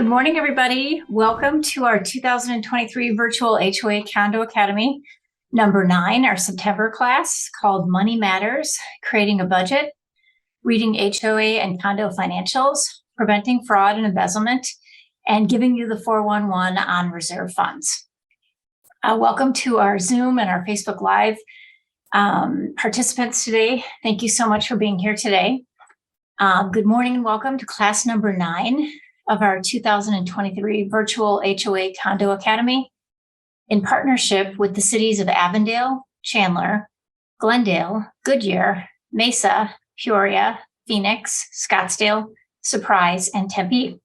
Good morning, everybody. Welcome to our 2023 virtual HOA Condo Academy, number 9, our September class called Money Matters, Creating a Budget, Reading HOA and Condo Financials, Preventing Fraud and Embezzlement, and giving you the 411 on reserve funds. Welcome to our Zoom and our Facebook Live participants today. Thank you so much for being here today. Good morning and welcome to class number 9 of our 2023 virtual HOA Condo Academy in partnership with the cities of Avondale, Chandler, Glendale, Goodyear, Mesa, Peoria, Phoenix, Scottsdale, Surprise, and Tempe.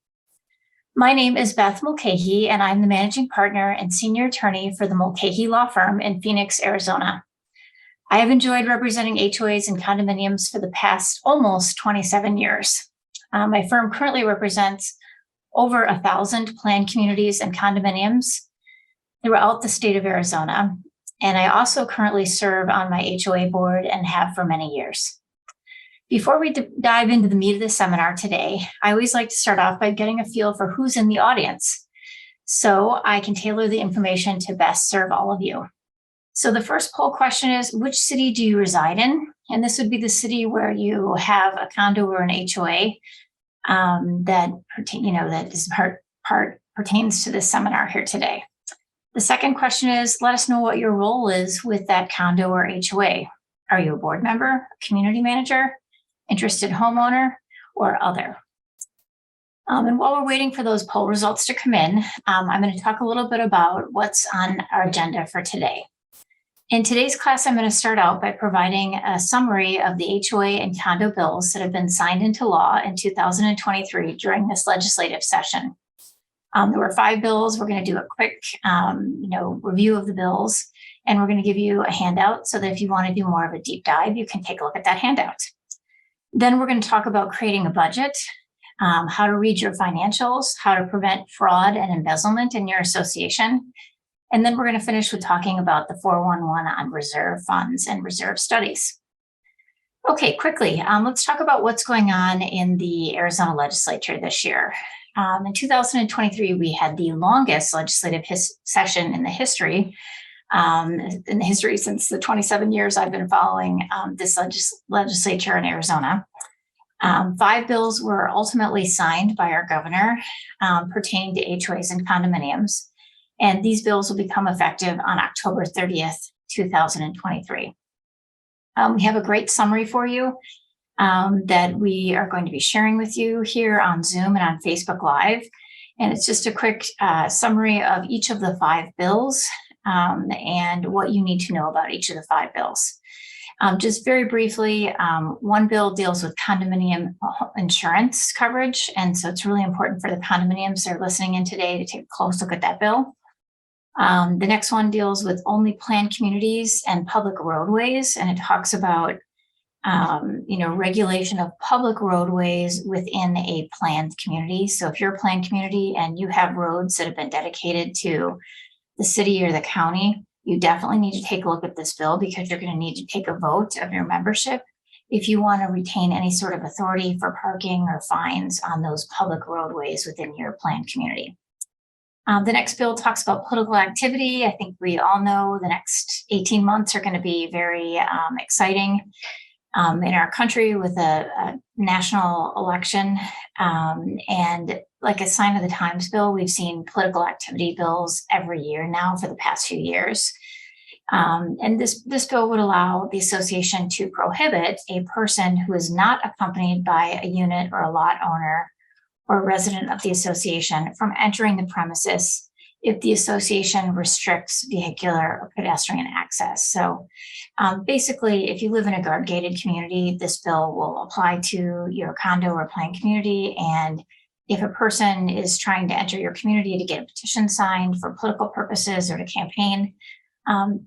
My name is Beth Mulcahy, and I'm the managing partner and senior attorney for the Mulcahy Law Firm in Phoenix, Arizona. I have enjoyed representing HOAs and condominiums for the past almost 27 years. My firm currently represents over 1,000 planned communities and condominiums throughout the state of Arizona. And I also currently serve on my HOA board and have for many years. Before we dive into the meat of the seminar today, I always like to start off by getting a feel for who's in the audience, so I can tailor the information to best serve all of you. So the first poll question is, which city do you reside in? And this would be the city where you have a condo or an HOA that pertains to this seminar here today. The second question is, let us know what your role is with that condo or HOA. Are you a board member, a community manager, interested homeowner, or other? And while we're waiting for those poll results to come in, I'm going to talk a little bit about what's on our agenda for today. In today's class, I'm going to start out by providing a summary of the HOA and condo bills that have been signed into law in 2023 during this legislative session. There were 5 bills. We're going to do a quick review of the bills, and we're going to give you a handout so that if you want to do more of a deep dive, you can take a look at that handout. Then we're going to talk about creating a budget, how to read your financials, how to prevent fraud and embezzlement in your association. And then we're going to finish with talking about the 411 on reserve funds and reserve studies. Okay, quickly, let's talk about what's going on in the Arizona legislature this year. In 2023, we had the longest legislative session in the history since the 27 years I've been following this legislature in Arizona. 5 bills were ultimately signed by our governor pertaining to HOAs and condominiums. And these bills will become effective on October 30th, 2023. We have a great summary for you that we are going to be sharing with you here on Zoom and on Facebook Live. And it's just a quick summary of each of the 5 bills and what you need to know about each of the 5 bills. Just very briefly, one bill deals with condominium insurance coverage. And so it's really important for the condominiums that are listening in today to take a close look at that bill. The next one deals with only planned communities and public roadways, and it talks about, regulation of public roadways within a planned community. So if you're a planned community and you have roads that have been dedicated to the city or the county, you definitely need to take a look at this bill because you're going to need to take a vote of your membership if you want to retain any sort of authority for parking or fines on those public roadways within your planned community. The next bill talks about political activity. I think we all know the next 18 months are going to be very exciting in our country with a national election. And like a sign of the times bill, we've seen political activity bills every year now for the past few years. And this bill would allow the association to prohibit a person who is not accompanied by a unit or a lot owner or a resident of the association from entering the premises if the association restricts vehicular or pedestrian access. So basically, if you live in a guard-gated community, this bill will apply to your condo or planned community. And if a person is trying to enter your community to get a petition signed for political purposes or to campaign,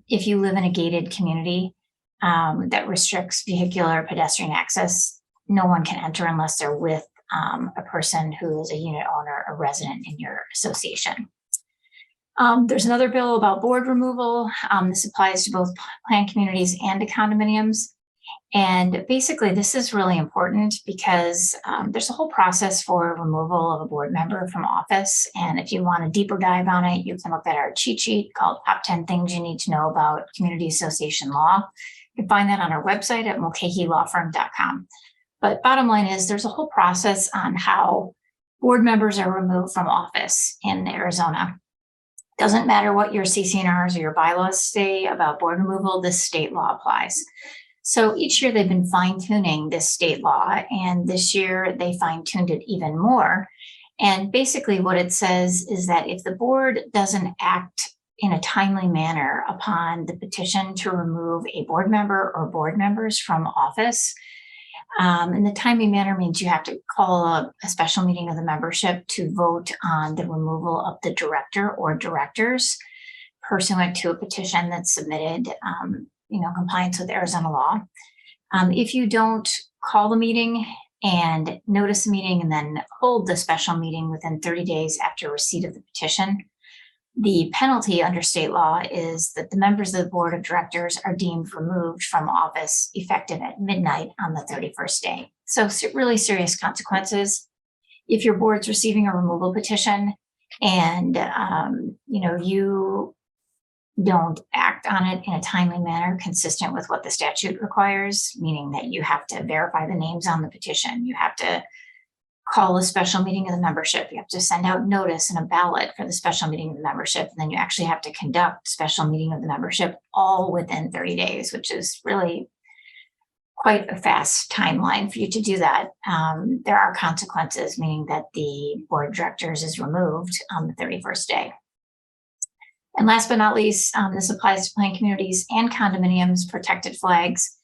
if you live in a gated community that restricts vehicular or pedestrian access, no one can enter unless they're with a person who is a unit owner or resident in your association. There's another bill about board removal. This applies to both planned communities and to condominiums. And basically, this is really important because there's a whole process for removal of a board member from office. And if you want a deeper dive on it, you can look at our cheat sheet called Top 10 Things You Need to Know About Community Association Law. You can find that on our website at mulcahylawfirm.com. But bottom line is there's a whole process on how board members are removed from office in Arizona. Doesn't matter what your CC&Rs or your bylaws say about board removal, this state law applies. So each year they've been fine-tuning this state law, and this year they fine-tuned it even more. And basically what it says is that if the board doesn't act in a timely manner upon the petition to remove a board member or board members from office, and the timely manner means you have to call a special meeting of the membership to vote on the removal of the director or directors pursuant to a petition that's submitted, compliance with Arizona law. If you don't call the meeting and notice the meeting and then hold the special meeting within 30 days after receipt of the petition, the penalty under state law is that the members of the board of directors are deemed removed from office effective at midnight on the 31st day. So really serious consequences. If your board's receiving a removal petition and you don't act on it in a timely manner consistent with what the statute requires, meaning that you have to verify the names on the petition, you have to call a special meeting of the membership, you have to send out notice and a ballot for the special meeting of the membership, and then you actually have to conduct a special meeting of the membership all within 30 days, which is really quite a fast timeline for you to do that. There are consequences, meaning that the board of directors is removed on the 31st day. And last but not least, this applies to planned communities and condominiums, protected flags.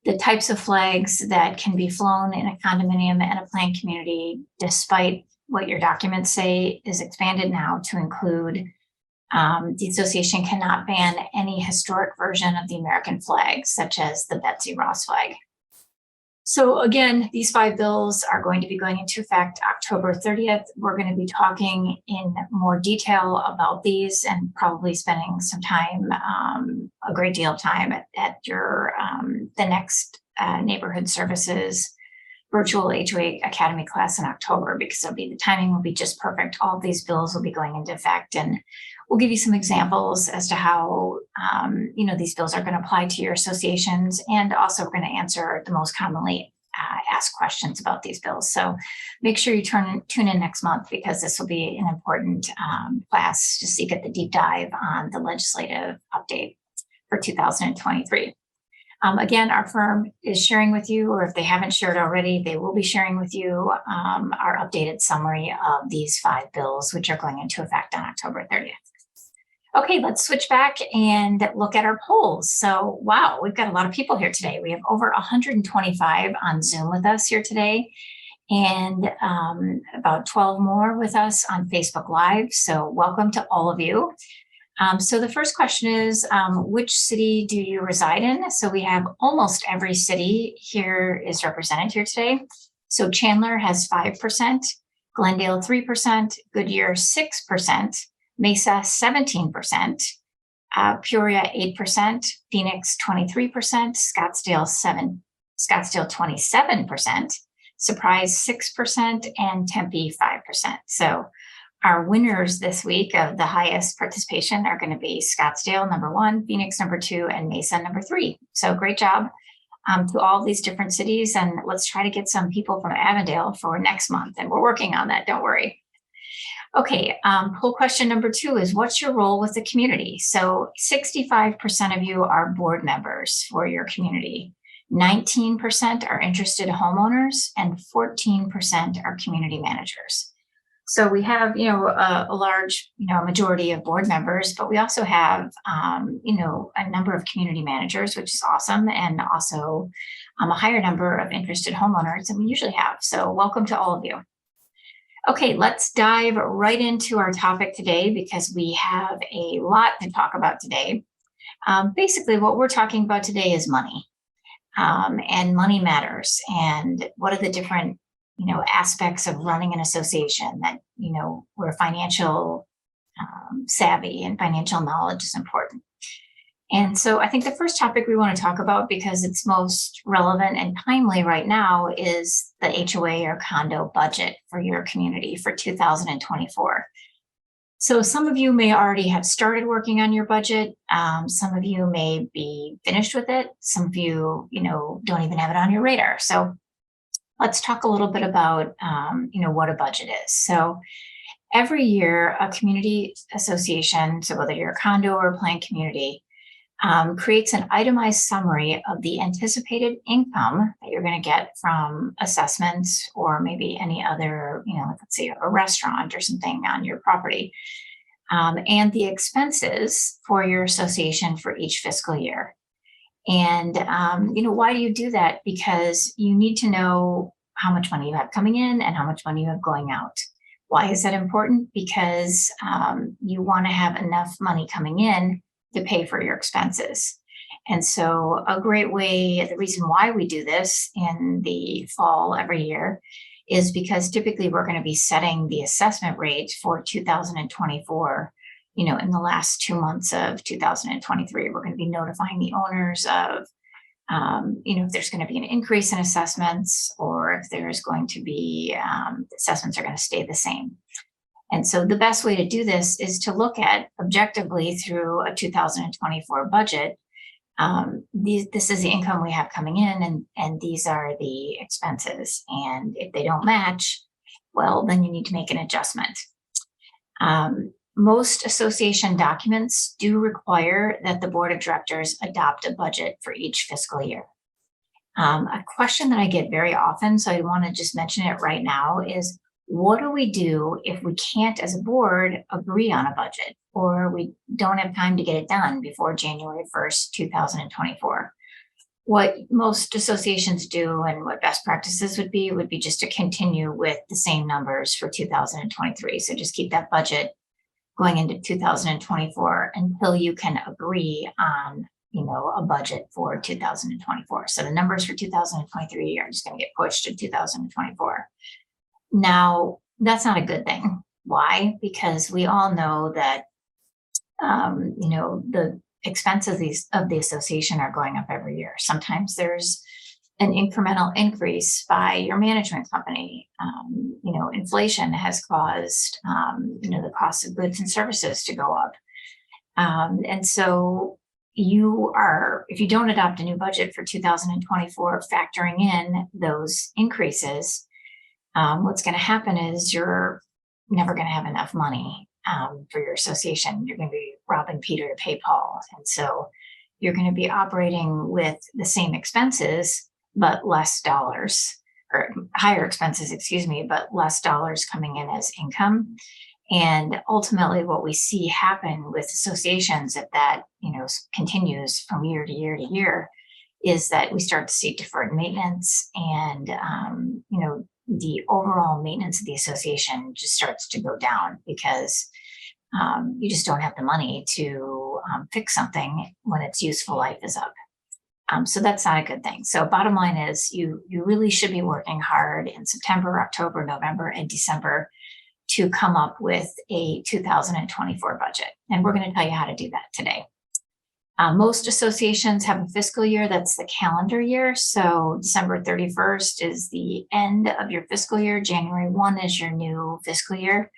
The types of flags that can be flown in a condominium and a planned community, despite what your documents say, is expanded now to include the association cannot ban any historic version of the American flag, such as the Betsy Ross flag. So again, these 5 bills are going to be going into effect October 30th. We're going to be talking in more detail about these and probably spending some time, a great deal of time at your the next neighborhood services virtual HOA Academy class in October, because the timing will be just perfect. All of these bills will be going into effect, and we'll give you some examples as to how these bills are going to apply to your associations, and also we're going to answer the most commonly asked questions about these bills. So make sure you tune in next month, because this will be an important class just so you get the deep dive on the legislative update for 2023. Again, our firm is sharing with you, or if they haven't shared already, they will be sharing with you our updated summary of these 5 bills, which are going into effect on October 30th. Okay, let's switch back and look at our polls. So, wow, we've got a lot of people here today. We have over 125 on Zoom with us here today, and about 12 more with us on Facebook Live. So welcome to all of you. So the first question is, which city do you reside in? So we have almost every city here is represented here today. So Chandler has 5%, Glendale 3%, Goodyear 6%, Mesa 17%, Peoria 8%, Phoenix 23%, Scottsdale 27%, Surprise 6%, and Tempe 5%. So our winners this week of the highest participation are going to be Scottsdale number 1, Phoenix number 2, and Mesa number 3. So great job to all these different cities, and let's try to get some people from Avondale for next month, and we're working on that, don't worry. Okay, poll question number 2 is, what's your role with the community? So 65% of you are board members for your community. 19% are interested homeowners, and 14% are community managers. So we have, a large, majority of board members, but we also have, a number of community managers, which is awesome, and also a higher number of interested homeowners than we usually have. So welcome to all of you. Okay, let's dive right into our topic today, because we have a lot to talk about today. Basically, what we're talking about today is money, and money matters, and what are the different aspects of running an association that, where financial savvy and financial knowledge is important. And so I think the first topic we want to talk about, because it's most relevant and timely right now, is the HOA or condo budget for your community for 2024. So some of you may already have started working on your budget. Some of you may be finished with it. Some of you, don't even have it on your radar. So let's talk a little bit about, what a budget is. So every year, a community association, so whether you're a condo or a planned community, creates an itemized summary of the anticipated income that you're going to get from assessments or maybe any other, let's say a restaurant or something on your property, and the expenses for your association for each fiscal year. And, why do you do that? Because you need to know how much money you have coming in and how much money you have going out. Why is that important? Because you want to have enough money coming in to pay for your expenses. And so a great way, the reason why we do this in the fall every year is because typically we're going to be setting the assessment rate for 2024. In the last 2 months of 2023, we're going to be notifying the owners of, if there's going to be an increase in assessments or if there's going to be, assessments are going to stay the same. And so the best way to do this is to look at objectively through a 2024 budget. This is the income we have coming in, and these are the expenses. And if they don't match, well, then you need to make an adjustment. Most association documents do require that the board of directors adopt a budget for each fiscal year. A question that I get very often, so I want to just mention it right now, is what do we do if we can't, as a board, agree on a budget, or we don't have time to get it done before January 1st, 2024? What most associations do and what best practices would be just to continue with the same numbers for 2023. So just keep that budget going into 2024 until you can agree on, a budget for 2024. So the numbers for 2023 are just going to get pushed to 2024. Now, that's not a good thing. Why? Because we all know that, the expenses of the association are going up every year. Sometimes there's an incremental increase by your management company. Inflation has caused, the cost of goods and services to go up. And so if you don't adopt a new budget for 2024, factoring in those increases, what's going to happen is you're never going to have enough money for your association. You're going to be robbing Peter to pay Paul. And so you're going to be operating with the same expenses, but less dollars, or higher expenses, but less dollars coming in as income. And ultimately what we see happen with associations, if that, continues from year to year to year, is that we start to see deferred maintenance and, the overall maintenance of the association just starts to go down because you just don't have the money to fix something when its useful life is up. So that's not a good thing. So bottom line is you really should be working hard in September, October, November, and December to come up with a 2024 budget. And we're going to tell you how to do that today. Most associations have a fiscal year that's the calendar year. So December 31st is the end of your fiscal year. January 1 is your new fiscal year.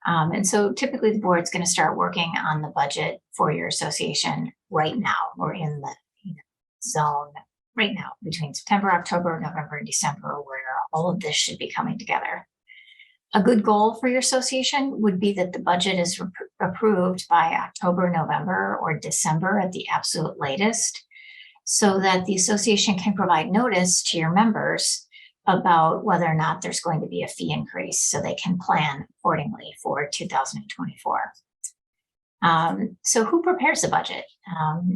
And so typically the board's going to start working on the budget for your association right now. We're in the zone right now between September, October, November, and December, where all of this should be coming together. A good goal for your association would be that the budget is approved by October, November, or December at the absolute latest, so that the association can provide notice to your members about whether or not there's going to be a fee increase so they can plan accordingly for 2024. So who prepares the budget?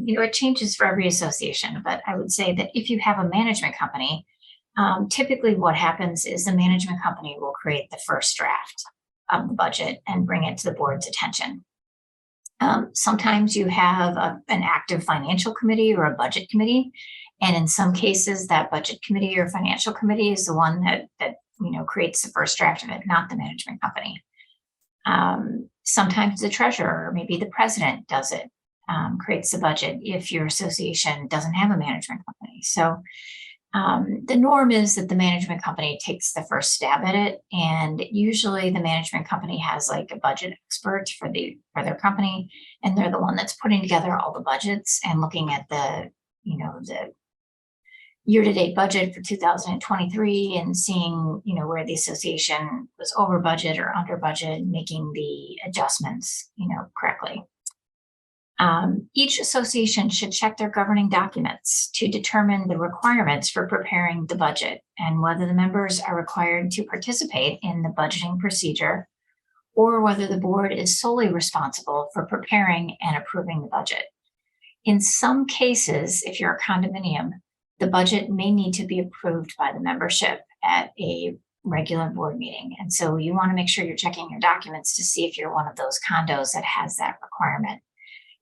It changes for every association, but I would say that if you have a management company, typically what happens is the management company will create the first draft of the budget and bring it to the board's attention. Sometimes you have an active financial committee or a budget committee. And in some cases, that budget committee or financial committee is the one that creates the first draft of it, not the management company. Sometimes the treasurer or maybe the president does it. creates the budget if your association doesn't have a management company. So the norm is that the management company takes the first stab at it, and usually the management company has like a budget expert for their company, and they're the one that's putting together all the budgets and looking at the year-to-date budget for 2023 and seeing where the association was over budget or under budget, making the adjustments correctly. Each association should check their governing documents to determine the requirements for preparing the budget and whether the members are required to participate in the budgeting procedure or whether the board is solely responsible for preparing and approving the budget. In some cases, if you're a condominium, the budget may need to be approved by the membership at a regular board meeting. And so you want to make sure you're checking your documents to see if you're one of those condos that has that requirement.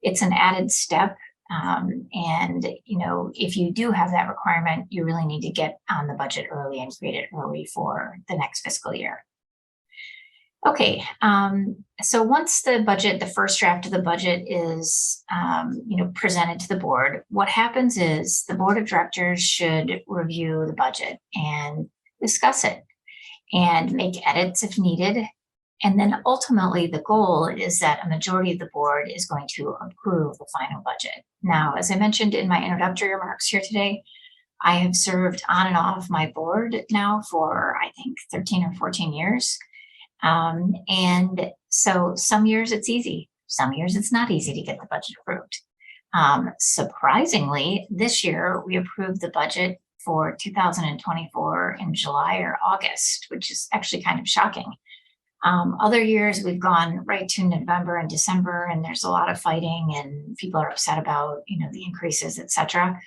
It's an added step. And if you do have that requirement, you really need to get on the budget early and create it early for the next fiscal year. Okay, so once the first draft of the budget is, presented to the board, what happens is the board of directors should review the budget and discuss it and make edits if needed. And then ultimately the goal is that a majority of the board is going to approve the final budget. Now, as I mentioned in my introductory remarks here today, I have served on and off my board now for, I think, 13 or 14 years. And so some years it's easy, some years it's not easy to get the budget approved. Surprisingly, this year we approved the budget for 2024 in July or August, which is actually kind of shocking. Other years we've gone right to November and December, and there's a lot of fighting and people are upset about, the increases, etc.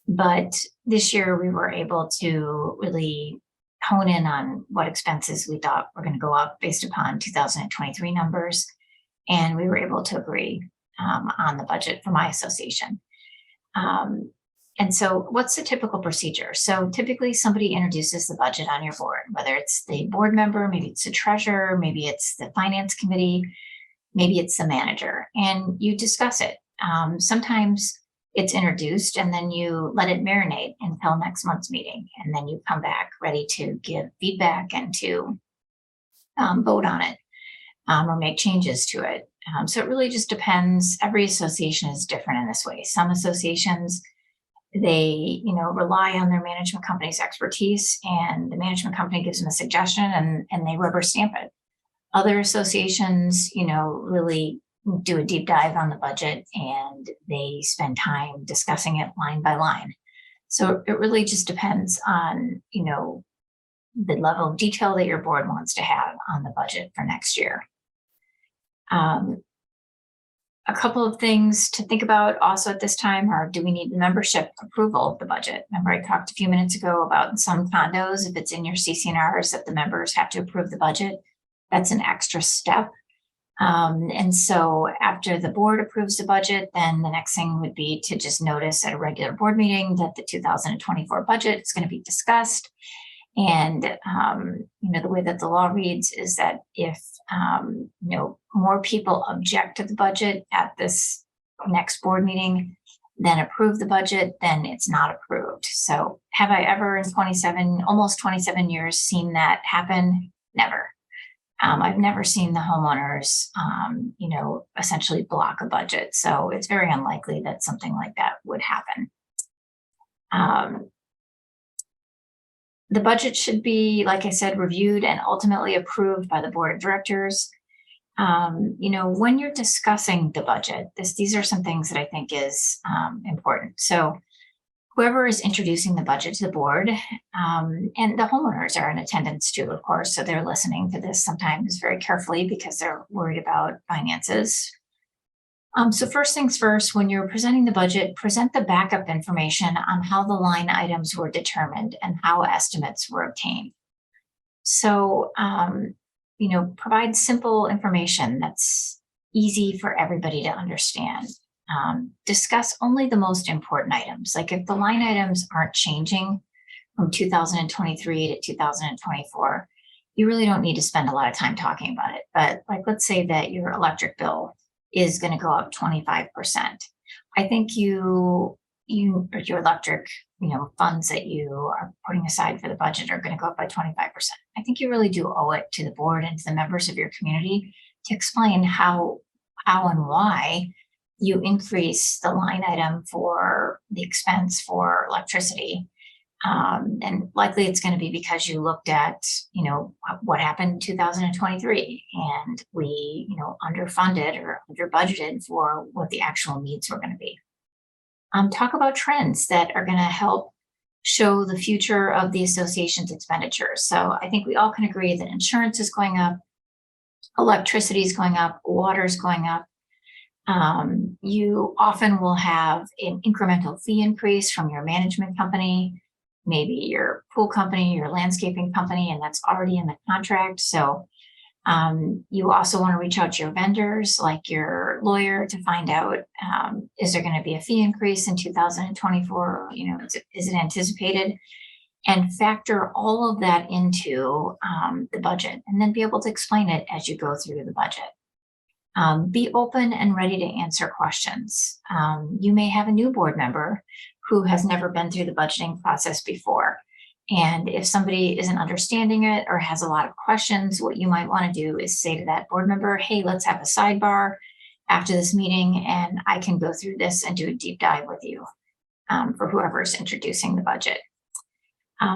But this year we were able to really hone in on what expenses we thought were going to go up based upon 2023 numbers. And we were able to agree on the budget for my association. And so what's the typical procedure? So typically somebody introduces the budget on your board, whether it's the board member, maybe it's the treasurer, maybe it's the finance committee, maybe it's the manager, and you discuss it. Sometimes it's introduced and then you let it marinate until next month's meeting. And then you come back ready to give feedback and to vote on it or make changes to it. So it really just depends. Every association is different in this way. Some associations, they rely on their management company's expertise, and the management company gives them a suggestion and they rubber stamp it. Other associations, really do a deep dive on the budget and they spend time discussing it line by line. So it really just depends on, the level of detail that your board wants to have on the budget for next year. A couple of things to think about also at this time are, do we need membership approval of the budget? Remember I talked a few minutes ago about some condos, if it's in your CC&Rs, that the members have to approve the budget. That's an extra step. And so after the board approves the budget, then the next thing would be to just notice at a regular board meeting that the 2024 budget is going to be discussed. And, the way that the law reads is that if, more people object to the budget at this next board meeting than approve the budget, then it's not approved. So have I ever in almost 27 years seen that happen? Never. I've never seen the homeowners, essentially block a budget. So it's very unlikely that something like that would happen. The budget should be, like I said, reviewed and ultimately approved by the board of directors. When you're discussing the budget, these are some things that I think is important. So whoever is introducing the budget to the board, and the homeowners are in attendance too, of course, so they're listening to this sometimes very carefully because they're worried about finances. So first things first, when you're presenting the budget, present the backup information on how the line items were determined and how estimates were obtained. So, provide simple information that's easy for everybody to understand. Discuss only the most important items. Like if the line items aren't changing from 2023 to 2024, you really don't need to spend a lot of time talking about it. But like, let's say that your electric bill is going to go up 25%. I think your electric, funds that you are putting aside for the budget are going to go up by 25%. I think you really do owe it to the board and to the members of your community to explain how and why you increase the line item for the expense for electricity. And likely it's going to be because you looked at, what happened in 2023 and we, underfunded or under budgeted for what the actual needs were going to be. Talk about trends that are going to help show the future of the association's expenditures. So I think we all can agree that insurance is going up, electricity is going up, water is going up. You often will have an incremental fee increase from your management company, maybe your pool company, your landscaping company, and that's already in the contract. So you also want to reach out to your vendors, like your lawyer, to find out, is there going to be a fee increase in 2024? Is it anticipated? And factor all of that into the budget, and then be able to explain it as you go through the budget. Be open and ready to answer questions. You may have a new board member who has never been through the budgeting process before. And if somebody isn't understanding it or has a lot of questions, what you might want to do is say to that board member, hey, let's have a sidebar after this meeting and I can go through this and do a deep dive with you for whoever's introducing the budget.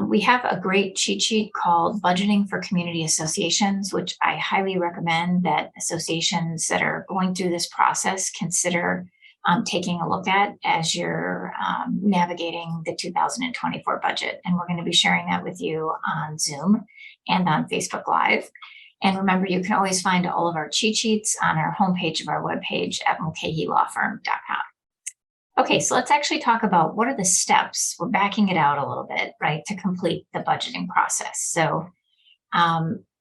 We have a great cheat sheet called Budgeting for Community Associations, which I highly recommend that associations that are going through this process consider taking a look at as you're navigating the 2024 budget. And we're going to be sharing that with you on Zoom and on Facebook Live. And remember, you can always find all of our cheat sheets on our homepage of our webpage at mulcahylawfirm.com. Okay, so let's actually talk about what are the steps. We're backing it out a little bit, right, to complete the budgeting process. So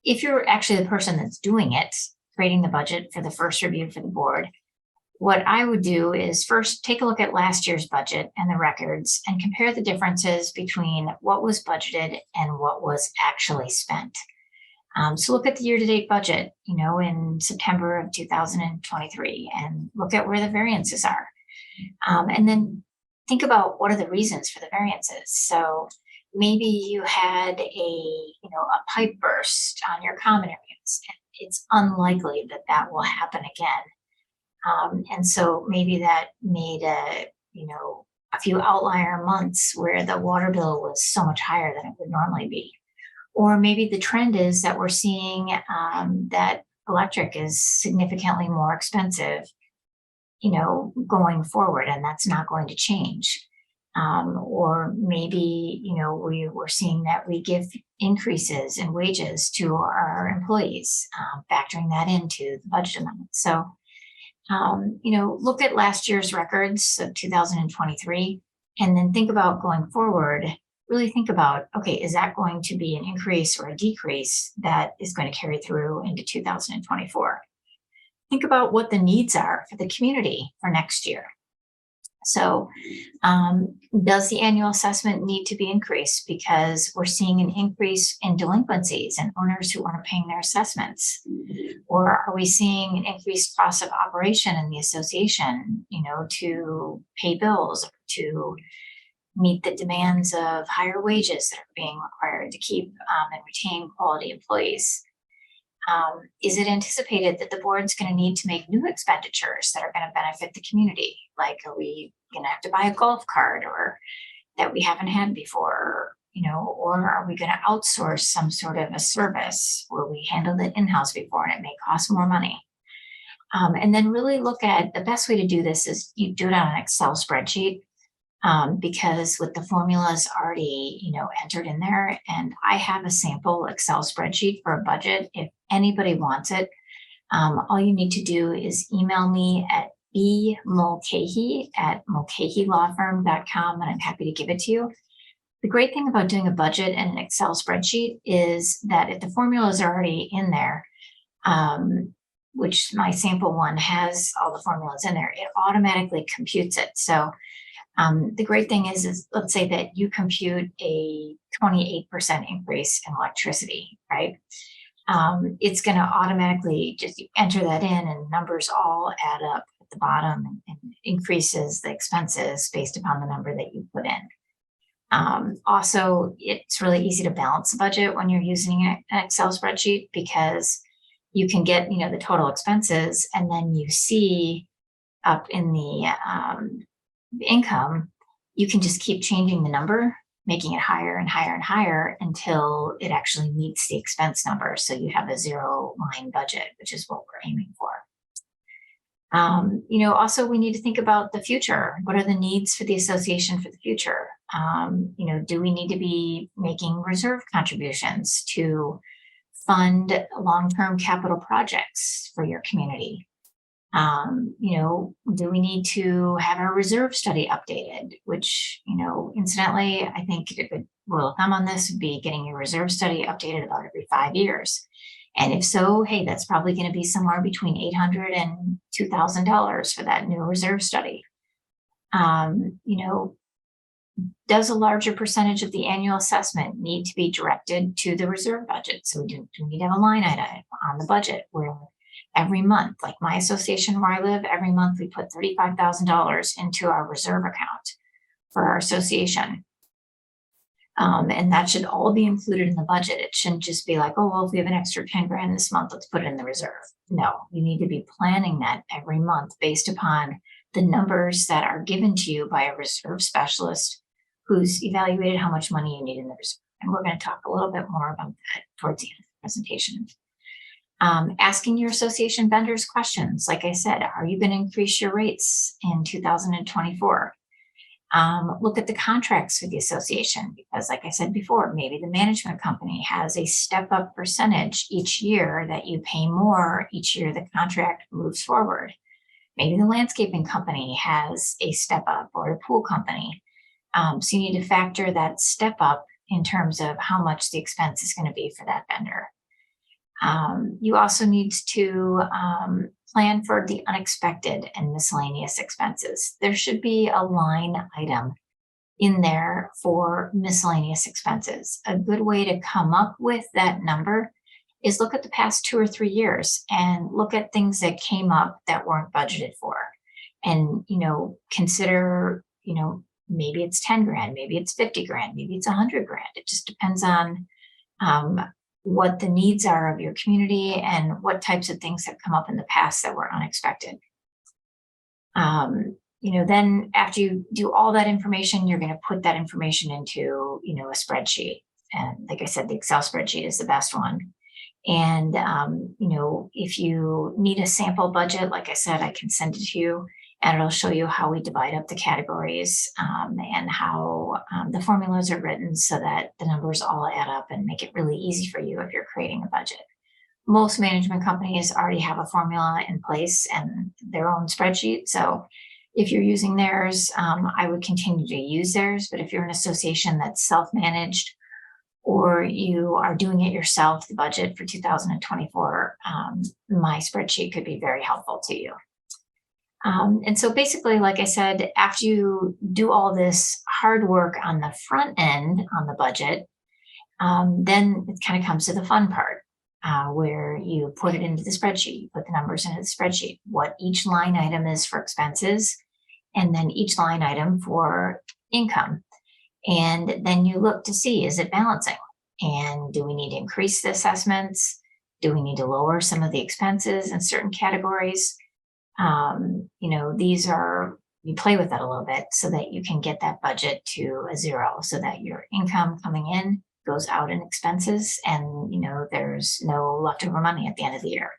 if you're actually the person that's doing it, creating the budget for the first review for the board, what I would do is first take a look at last year's budget and the records and compare the differences between what was budgeted and what was actually spent. So look at the year-to-date budget, in September of 2023, and look at where the variances are. And then think about what are the reasons for the variances. So maybe you had a pipe burst on your common areas, and it's unlikely that that will happen again. And so maybe that made a few outlier months where the water bill was so much higher than it would normally be. Or maybe the trend is that we're seeing that electric is significantly more expensive going forward, and that's not going to change. Or maybe, we're seeing that we give increases in wages to our employees, factoring that into the budget amendment. So, look at last year's records of 2023, and then think about going forward. Really think about, okay, is that going to be an increase or a decrease that is going to carry through into 2024? Think about what the needs are for the community for next year. So does the annual assessment need to be increased because we're seeing an increase in delinquencies and owners who aren't paying their assessments? Or are we seeing an increased cost of operation in the association, to pay bills, or to meet the demands of higher wages that are being required to keep and retain quality employees? Is it anticipated that the board's going to need to make new expenditures that are going to benefit the community? Like, are we going to have to buy a golf cart or that we haven't had before, or are we going to outsource some sort of a service where we handled it in-house before and it may cost more money? And then really look at the best way to do this is you do it on an Excel spreadsheet. Because with the formulas already, entered in there, and I have a sample Excel spreadsheet for a budget. If anybody wants it, all you need to do is email me at bmulcahy@mulcahylawfirm.com, and I'm happy to give it to you. The great thing about doing a budget and an Excel spreadsheet is that if the formulas are already in there, which my sample one has all the formulas in there, it automatically computes it. So the great thing is let's say that you compute a 28% increase in electricity, right? it's going to automatically just you enter that in and numbers all add up at the bottom and increases the expenses based upon the number that you put in. Also, it's really easy to balance the budget when you're using an Excel spreadsheet because you can get, the total expenses and then you see up in the income, you can just keep changing the number, making it higher and higher and higher until it actually meets the expense number. So you have a zero line budget, which is what we're aiming for. Also we need to think about the future. What are the needs for the association for the future? Do we need to be making reserve contributions to fund long-term capital projects for your community? Do we need to have our reserve study updated, which, incidentally, I think a good rule of thumb on this would be getting your reserve study updated about every 5 years. And if so, hey, that's probably going to be somewhere between $800 and $2,000 for that new reserve study. Does a larger percentage of the annual assessment need to be directed to the reserve budget? So do we need to have a line item on the budget where every month, like my association where I live, every month we put $35,000 into our reserve account for our association. And that should all be included in the budget. It shouldn't just be like, oh, well, if we have an extra 10 grand this month, let's put it in the reserve. No, you need to be planning that every month based upon the numbers that are given to you by a reserve specialist who's evaluated how much money you need in the reserve. And we're going to talk a little bit more about that towards the end of the presentation. Asking your association vendors questions. Like I said, are you going to increase your rates in 2024? Look at the contracts for the association, because like I said before, maybe the management company has a step up percentage each year that you pay more each year the contract moves forward. Maybe the landscaping company has a step up, or the pool company. So you need to factor that step up in terms of how much the expense is going to be for that vendor. You also need to plan for the unexpected and miscellaneous expenses. There should be a line item in there for miscellaneous expenses. A good way to come up with that number is look at the past 2 or 3 years and look at things that came up that weren't budgeted for. And, consider, maybe it's 10 grand, maybe it's 50 grand, maybe it's 100 grand. It just depends on what the needs are of your community and what types of things have come up in the past that were unexpected. Then after you do all that information, you're going to put that information into, a spreadsheet. And like I said, the Excel spreadsheet is the best one. And, if you need a sample budget, like I said, I can send it to you and it'll show you how we divide up the categories and how the formulas are written so that the numbers all add up and make it really easy for you if you're creating a budget. Most management companies already have a formula in place and their own spreadsheet. So if you're using theirs, I would continue to use theirs. But if you're an association that's self-managed or you are doing it yourself, the budget for 2024, my spreadsheet could be very helpful to you. And so basically, like I said, after you do all this hard work on the front end on the budget, then it kind of comes to the fun part where you put it into the spreadsheet, you put the numbers into the spreadsheet, what each line item is for expenses, and then each line item for income. And then you look to see, is it balancing? And do we need to increase the assessments? Do we need to lower some of the expenses in certain categories? These are, you play with that a little bit so that you can get that budget to a zero so that your income coming in goes out in expenses and, there's no leftover money at the end of the year.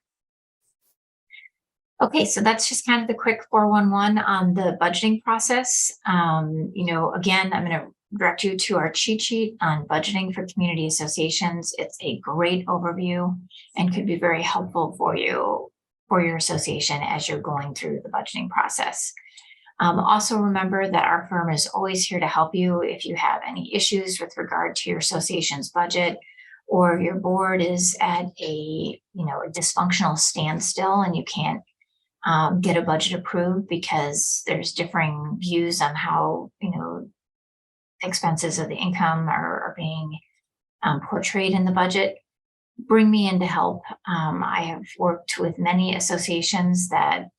Okay, so that's just kind of the quick 411 on the budgeting process. Again, I'm going to direct you to our cheat sheet on budgeting for community associations. It's a great overview and could be very helpful for you, for your association as you're going through the budgeting process. Also remember that our firm is always here to help you if you have any issues with regard to your association's budget, or your board is at a dysfunctional standstill and you can't get a budget approved because there's differing views on how expenses of the income are being portrayed in the budget. bring me in to help. I have worked with many associations that,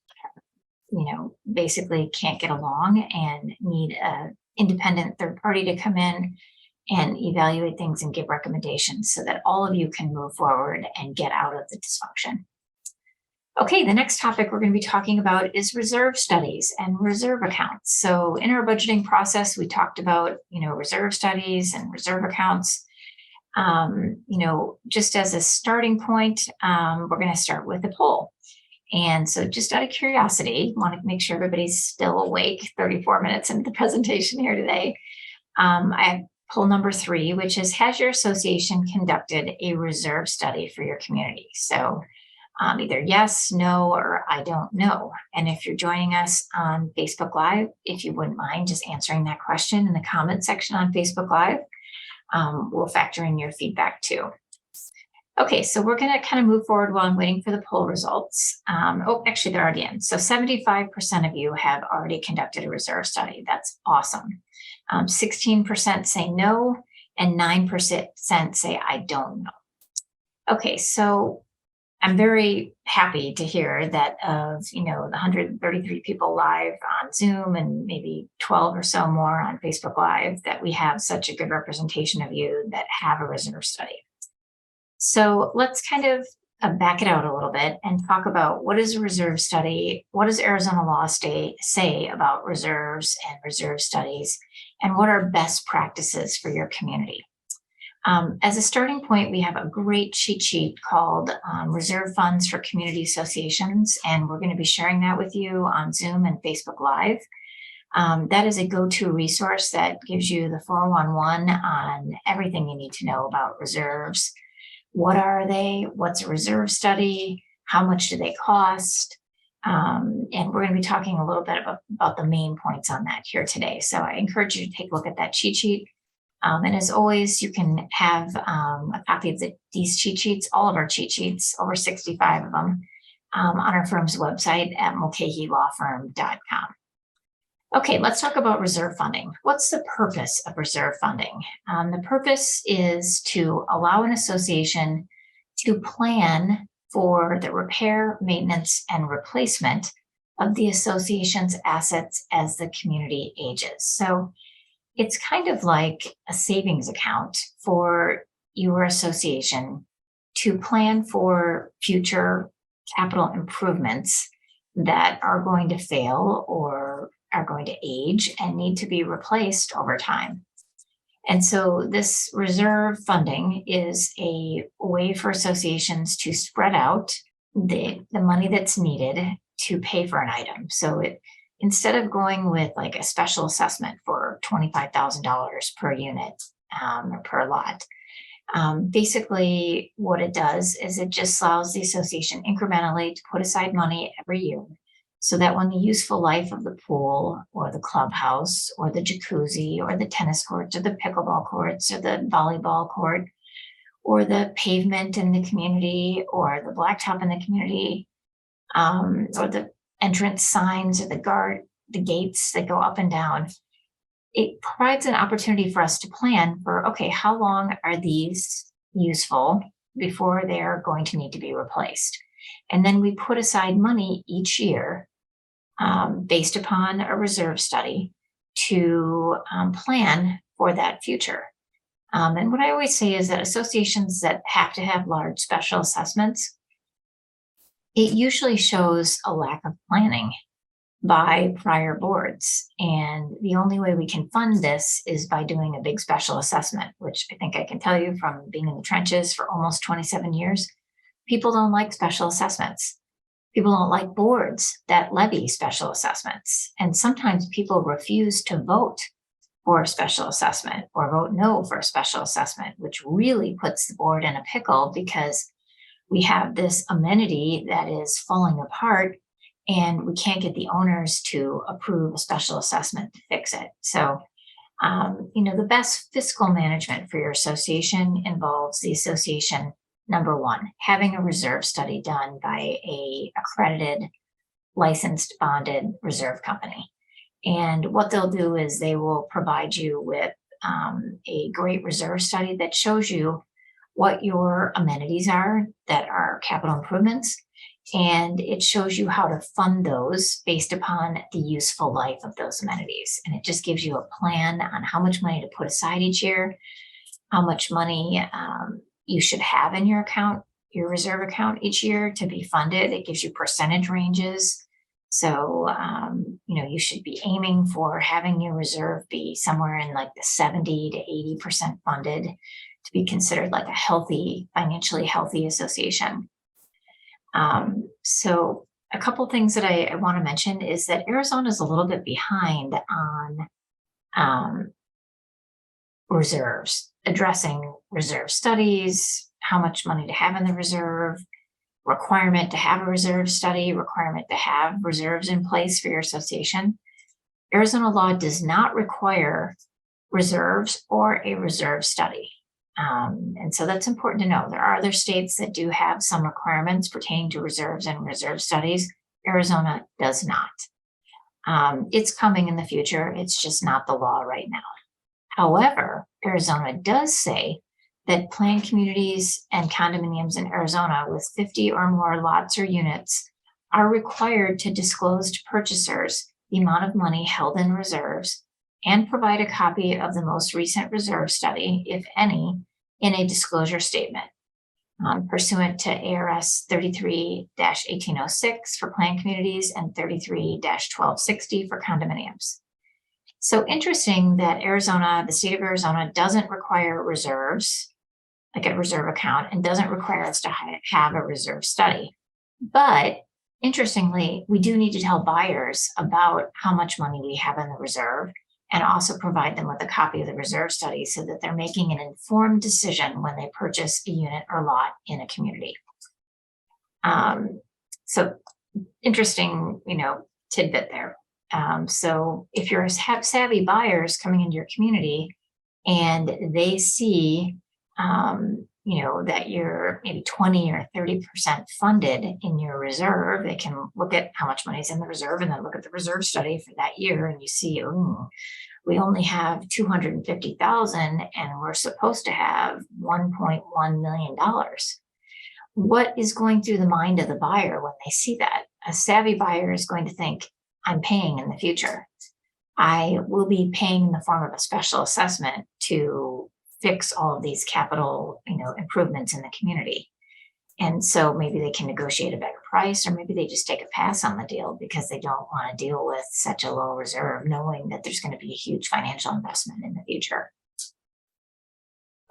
basically can't get along and need a independent third party to come in and evaluate things and give recommendations so that all of you can move forward and get out of the dysfunction. Okay, the next topic we're going to be talking about is reserve studies and reserve accounts. So in our budgeting process, we talked about, reserve studies and reserve accounts. Just as a starting point, we're going to start with a poll. And so just out of curiosity, want to make sure everybody's still awake 34 minutes into the presentation here today. I have poll number 3, which is, has your association conducted a reserve study for your community? So either yes, no, or I don't know. And if you're joining us on Facebook Live, if you wouldn't mind just answering that question in the comment section on Facebook Live, we'll factor in your feedback too. Okay, so we're going to kind of move forward while I'm waiting for the poll results. Actually, they're already in. So 75% of you have already conducted a reserve study. That's awesome. 16% say no, and 9% say I don't know. Okay, so I'm very happy to hear that of, the 133 people live on Zoom and maybe 12 or so more on Facebook Live, that we have such a good representation of you that have a reserve study. So let's kind of back it out a little bit and talk about what is a reserve study, what does Arizona law say about reserves and reserve studies, and what are best practices for your community. As a starting point, we have a great cheat sheet called Reserve Funds for Community Associations, and we're going to be sharing that with you on Zoom and Facebook Live. That is a go-to resource that gives you the 411 on everything you need to know about reserves. What are they? What's a reserve study? How much do they cost? And we're going to be talking a little bit about the main points on that here today. So I encourage you to take a look at that cheat sheet. And as always, you can have a copy of these cheat sheets, all of our cheat sheets, over 65 of them, on our firm's website at mulcahylawfirm.com. Okay, let's talk about reserve funding. What's the purpose of reserve funding? The purpose is to allow an association to plan for the repair, maintenance, and replacement of the association's assets as the community ages. So it's kind of like a savings account for your association to plan for future capital improvements that are going to fail or are going to age and need to be replaced over time. And so this reserve funding is a way for associations to spread out the money that's needed to pay for an item. So instead of going with like a special assessment for $25,000 per unit or per lot, basically what it does is it just allows the association incrementally to put aside money every year so that when the useful life of the pool or the clubhouse or the jacuzzi or the tennis courts or the pickleball courts or the volleyball court or the pavement in the community or the blacktop in the community or the entrance signs or the gates that go up and down, it provides an opportunity for us to plan for, okay, how long are these useful before they're going to need to be replaced? And then we put aside money each year based upon a reserve study to plan for that future. And what I always say is that associations that have to have large special assessments, it usually shows a lack of planning by prior boards. And the only way we can fund this is by doing a big special assessment, which I think I can tell you from being in the trenches for almost 27 years, people don't like special assessments. People don't like boards that levy special assessments. And sometimes people refuse to vote for a special assessment or vote no for a special assessment, which really puts the board in a pickle because we have this amenity that is falling apart and we can't get the owners to approve a special assessment to fix it. So, the best fiscal management for your association involves the association, number one, having a reserve study done by a accredited, licensed, bonded reserve company. And what they'll do is they will provide you with a great reserve study that shows you what your amenities are that are capital improvements, and it shows you how to fund those based upon the useful life of those amenities. And it just gives you a plan on how much money to put aside each year, how much money you should have in your account, your reserve account each year to be funded. It gives you percentage ranges. So, you should be aiming for having your reserve be somewhere in like the 70 to 80% funded to be considered like a healthy, financially healthy association. So a couple things that I want to mention is that Arizona is a little bit behind on reserves, addressing reserve studies, how much money to have in the reserve, requirement to have a reserve study, requirement to have reserves in place for your association. Arizona law does not require reserves or a reserve study. And so that's important to know. There are other states that do have some requirements pertaining to reserves and reserve studies. Arizona does not. It's coming in the future. It's just not the law right now. However, Arizona does say that planned communities and condominiums in Arizona with 50 or more lots or units are required to disclose to purchasers the amount of money held in reserves and provide a copy of the most recent reserve study, if any, in a disclosure statement pursuant to A.R.S. 33-1806 for planned communities and 33-1260 for condominiums. So interesting that Arizona, the state of Arizona, doesn't require reserves, like a reserve account, and doesn't require us to have a reserve study. But interestingly, we do need to tell buyers about how much money we have in the reserve and also provide them with a copy of the reserve study so that they're making an informed decision when they purchase a unit or lot in a community. So interesting, tidbit there. So if you're savvy buyers coming into your community and they see, that you're maybe 20 or 30% funded in your reserve, they can look at how much money is in the reserve and then look at the reserve study for that year. And you see, we only have 250,000 and we're supposed to have $1.1 million. What is going through the mind of the buyer when they see that? A savvy buyer is going to think, I'm paying in the future. I will be paying in the form of a special assessment to fix all of these capital, improvements in the community. And so maybe they can negotiate a better price, or maybe they just take a pass on the deal because they don't want to deal with such a low reserve, knowing that there's going to be a huge financial investment in the future.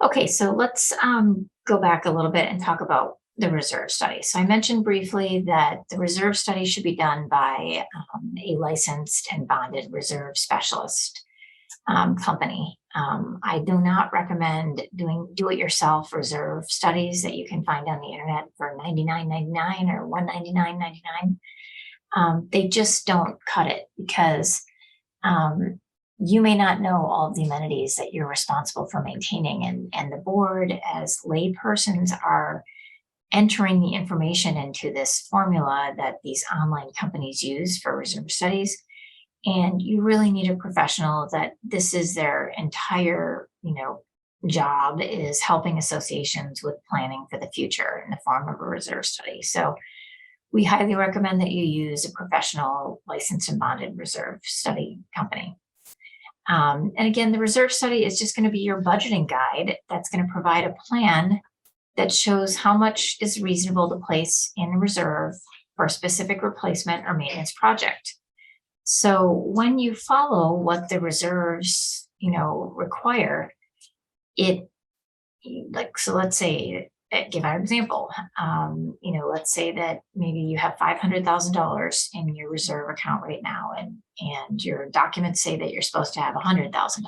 Okay, so let's go back a little bit and talk about the reserve study. So I mentioned briefly that the reserve study should be done by a licensed and bonded reserve specialist company. I do not recommend doing do-it-yourself reserve studies that you can find on the internet for $99.99 or $199.99. They just don't cut it because you may not know all of the amenities that you're responsible for maintaining, and the board, as laypersons, are entering the information into this formula that these online companies use for reserve studies. And you really need a professional that this is their entire, job, is helping associations with planning for the future in the form of a reserve study. So we highly recommend that you use a professional licensed and bonded reserve study company. And again, the reserve study is just going to be your budgeting guide that's going to provide a plan that shows how much is reasonable to place in reserve for a specific replacement or maintenance project. So when you follow what the reserves, require, so let's say, give our example, let's say that maybe you have $500,000 in your reserve account right now, and your documents say that you're supposed to have $100,000.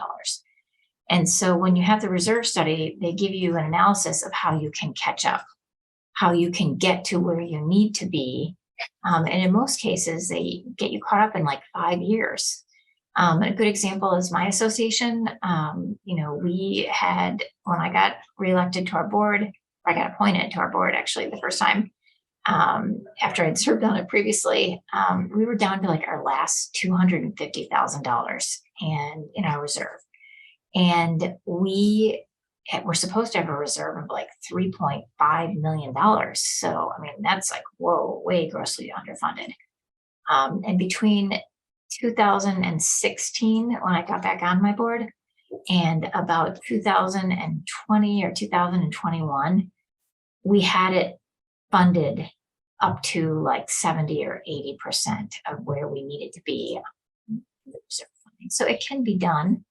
And so when you have the reserve study, they give you an analysis of how you can catch up, how you can get to where you need to be. And in most cases, they get you caught up in like 5 years. A good example is my association. We had, when I got reelected to our board, or I got appointed to our board actually the first time, after I'd served on it previously, we were down to like our last $250,000 and in our reserve. And we we're supposed to have a reserve of like $3.5 million. So, I mean, that's like, whoa, way grossly underfunded. And between 2016, when I got back on my board, and about 2020 or 2021, we had it funded up to like 70 or 80% of where we needed to be on the reserve funding. So it can be done.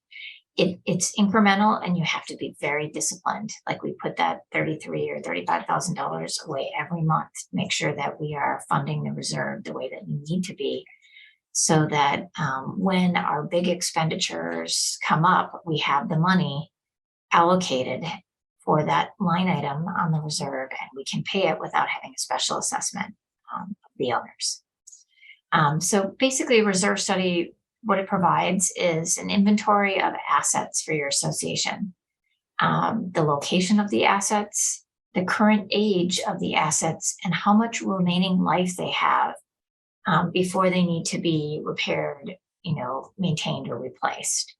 It's incremental, and you have to be very disciplined. Like, we put that $33,000 or $35,000 away every month to make sure that we are funding the reserve the way that we need to be, so that when our big expenditures come up, we have the money allocated for that line item on the reserve, and we can pay it without having a special assessment of the owners. So basically, a reserve study, what it provides is an inventory of assets for your association, the location of the assets, the current age of the assets, and how much remaining life they have before they need to be repaired, maintained or replaced.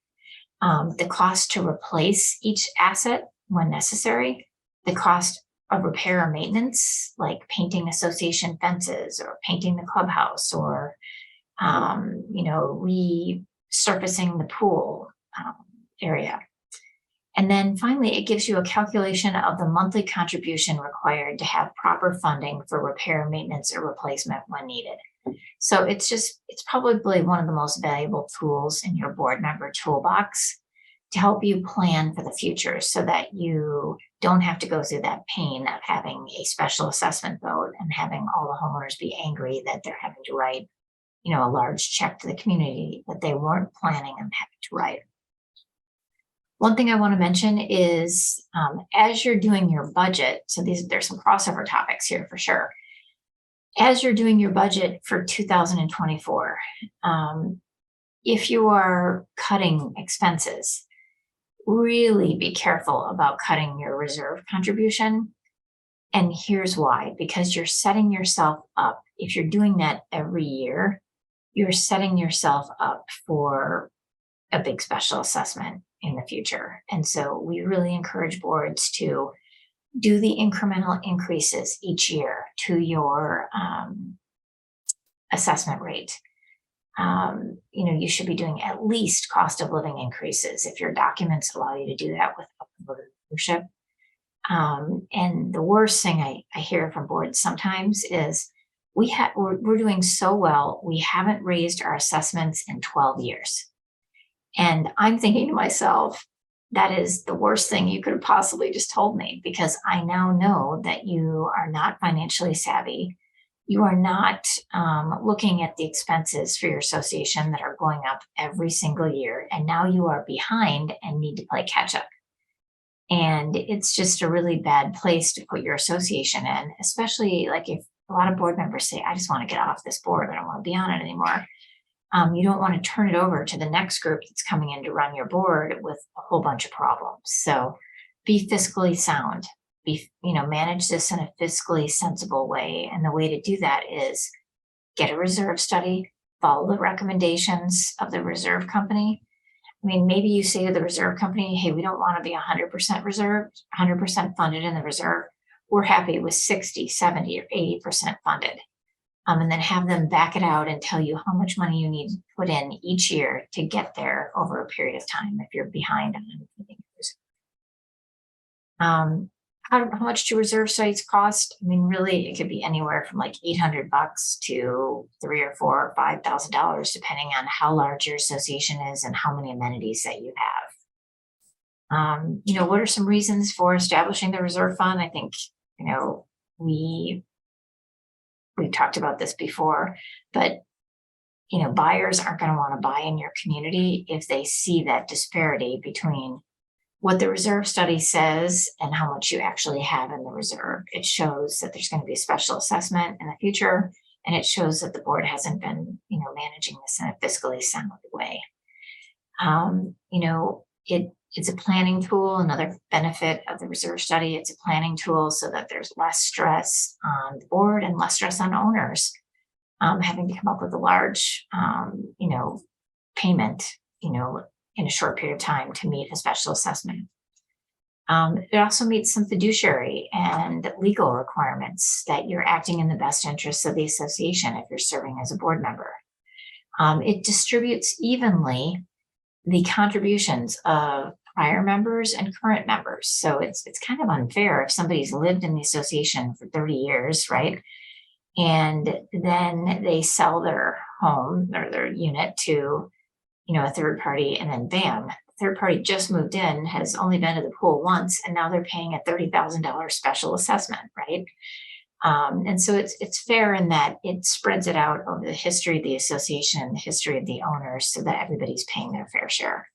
The cost to replace each asset when necessary, the cost of repair or maintenance, like painting association fences or painting the clubhouse, or resurfacing the pool area. And then finally, it gives you a calculation of the monthly contribution required to have proper funding for repair, maintenance, or replacement when needed. So it's probably one of the most valuable tools in your board member toolbox to help you plan for the future, so that you don't have to go through that pain of having a special assessment vote and having all the homeowners be angry that they're having to write a large check to the community that they weren't planning on having to write. One thing I want to mention is, as you're doing your budget, so there's some crossover topics here for sure. As you're doing your budget for 2024, if you are cutting expenses, really be careful about cutting your reserve contribution. And here's why: because you're setting yourself up, if you're doing that every year, you're setting yourself up for a big special assessment in the future. And so we really encourage boards to do the incremental increases each year to your assessment rate. You should be doing at least cost of living increases if your documents allow you to do that with voter leadership. And the worst thing I hear from boards sometimes is, we're doing so well, we haven't raised our assessments in 12 years. And I'm thinking to myself, that is the worst thing you could have possibly just told me, because I now know that you are not financially savvy. You are not looking at the expenses for your association that are going up every single year. And now you are behind and need to play catch up. And it's just a really bad place to put your association in, especially like if a lot of board members say, I just want to get off this board, I don't want to be on it anymore. You don't want to turn it over to the next group that's coming in to run your board with a whole bunch of problems. So be fiscally sound, manage this in a fiscally sensible way. And the way to do that is get a reserve study, follow the recommendations of the reserve company. I mean, maybe you say to the reserve company, hey, we don't want to be 100% reserved, 100% funded in the reserve. We're happy with 60, 70, or 80% funded. And then have them back it out and tell you how much money you need to put in each year to get there over a period of time if you're behind on anything. How much do reserve studies cost? I mean, really, it could be anywhere from like $800 to $3,000 or $4,000 or $5,000, depending on how large your association is and how many amenities that you have. What are some reasons for establishing the reserve fund? I think, we talked about this before, but buyers aren't going to want to buy in your community if they see that disparity between what the reserve study says and how much you actually have in the reserve. It shows that there's going to be a special assessment in the future, and it shows that the board hasn't been, managing this in a fiscally sound way. It's a planning tool. Another benefit of the reserve study, it's a planning tool so that there's less stress on the board and less stress on owners having to come up with a large, payment, in a short period of time to meet a special assessment. It also meets some fiduciary and legal requirements that you're acting in the best interests of the association if you're serving as a board member. It distributes evenly the contributions of prior members and current members. So it's kind of unfair if somebody's lived in the association for 30 years, right? And then they sell their home or their unit to, a third party, and then bam, the third party just moved in, has only been to the pool once, and now they're paying a $30,000 special assessment, right? And so it's fair in that it spreads it out over the history of the association and the history of the owners so that everybody's paying their fair share.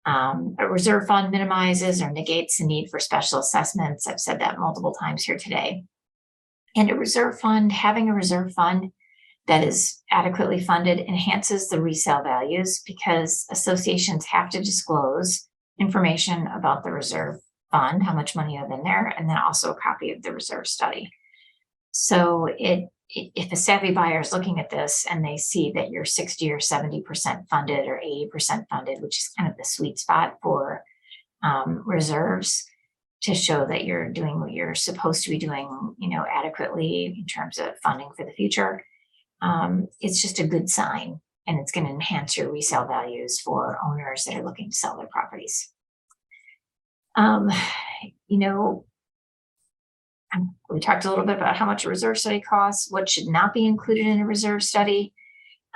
A reserve fund minimizes or negates the need for special assessments. I've said that multiple times here today. And having a reserve fund that is adequately funded enhances the resale values because associations have to disclose information about the reserve fund, how much money you have in there, and then also a copy of the reserve study. So if a savvy buyer is looking at this and they see that you're 60 or 70% funded or 80% funded, which is kind of the sweet spot for reserves, to show that you're doing what you're supposed to be doing, adequately in terms of funding for the future, it's just a good sign, and it's going to enhance your resale values for owners that are looking to sell their properties. We talked a little bit about how much a reserve study costs, what should not be included in a reserve study.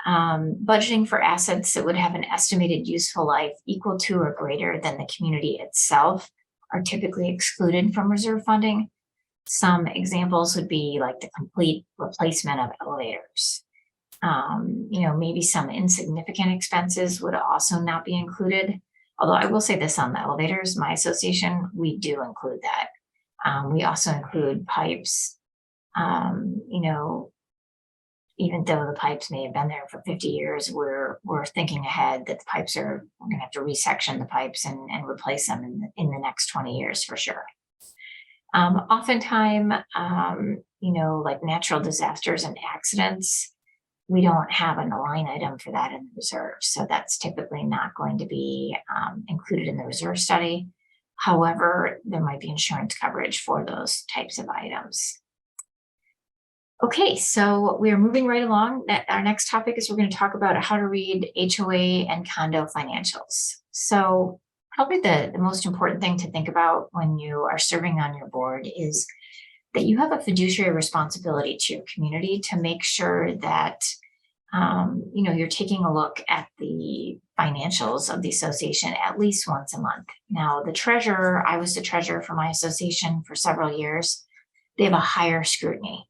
Budgeting for assets that would have an estimated useful life equal to or greater than the community itself are typically excluded from reserve funding. Some examples would be like the complete replacement of elevators. Maybe some insignificant expenses would also not be included. Although I will say this on the elevators, my association, we do include that. We also include pipes. Even though the pipes may have been there for 50 years, we're thinking ahead that we're going to have to resection the pipes and replace them in the next 20 years for sure. Oftentimes, like natural disasters and accidents, we don't have a line item for that in the reserve. So that's typically not going to be included in the reserve study. However, there might be insurance coverage for those types of items. Okay, so we are moving right along. Our next topic is we're going to talk about how to read HOA and condo financials. So probably the most important thing to think about when you are serving on your board is that you have a fiduciary responsibility to your community to make sure that you're taking a look at the financials of the association at least once a month. Now, I was the treasurer for my association for several years. They have a higher scrutiny.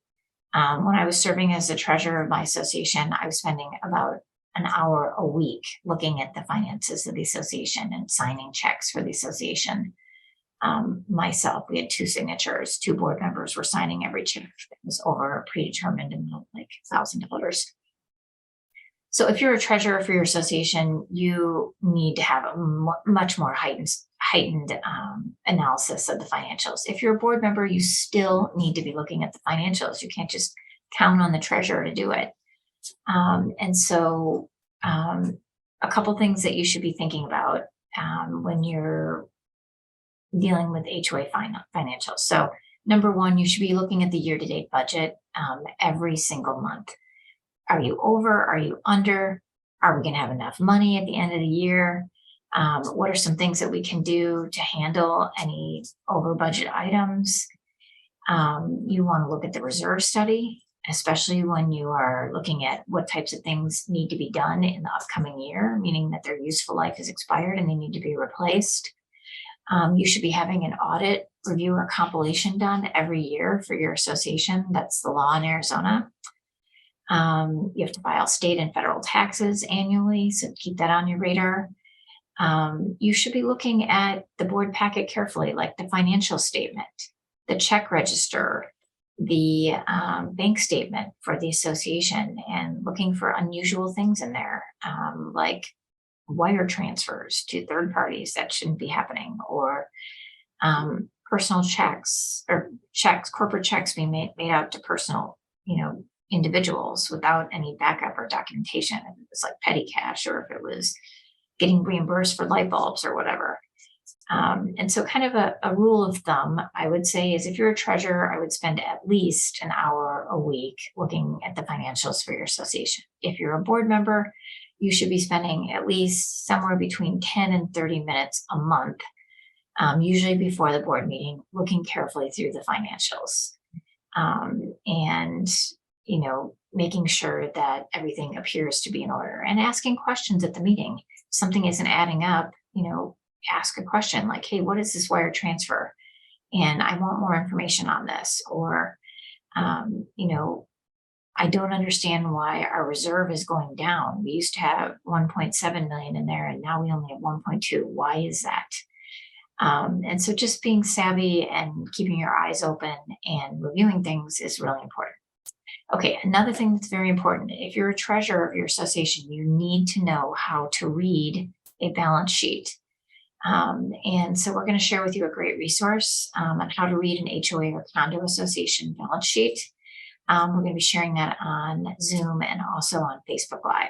When I was serving as the treasurer of my association, I was spending about an hour a week looking at the finances of the association and signing checks for the association. Myself, we had 2 signatures, 2 board members were signing every check that was over a predetermined amount, like $1,000. So if you're a treasurer for your association, you need to have a much more heightened analysis of the financials. If you're a board member, you still need to be looking at the financials. You can't just count on the treasurer to do it. And so a couple things that you should be thinking about when you're dealing with HOA financials. So number one, you should be looking at the year-to-date budget every single month. Are you over? Are you under? Are we going to have enough money at the end of the year? What are some things that we can do to handle any over budget items? You want to look at the reserve study, especially when you are looking at what types of things need to be done in the upcoming year, meaning that their useful life is expired and they need to be replaced. You should be having an audit review or compilation done every year for your association. That's the law in Arizona. You have to file state and federal taxes annually, so keep that on your radar. You should be looking at the board packet carefully, like the financial statement, the check register, the bank statement for the association, and looking for unusual things in there, like wire transfers to third parties that shouldn't be happening, or personal checks or corporate checks being made out to personal, individuals without any backup or documentation. If it was like petty cash, or if it was getting reimbursed for light bulbs or whatever. And so kind of a rule of thumb, I would say, is if you're a treasurer, I would spend at least an hour a week looking at the financials for your association. If you're a board member, you should be spending at least somewhere between 10 and 30 minutes a month, usually before the board meeting, looking carefully through the financials. And, making sure that everything appears to be in order and asking questions at the meeting. If something isn't adding up, ask a question like, hey, what is this wire transfer? And I want more information on this. Or, I don't understand why our reserve is going down. We used to have 1.7 million in there and now we only have 1.2. Why is that? And so just being savvy and keeping your eyes open and reviewing things is really important. Okay, another thing that's very important, if you're a treasurer of your association, you need to know how to read a balance sheet. And so we're going to share with you a great resource on how to read an HOA or condo association balance sheet. We're going to be sharing that on Zoom and also on Facebook Live.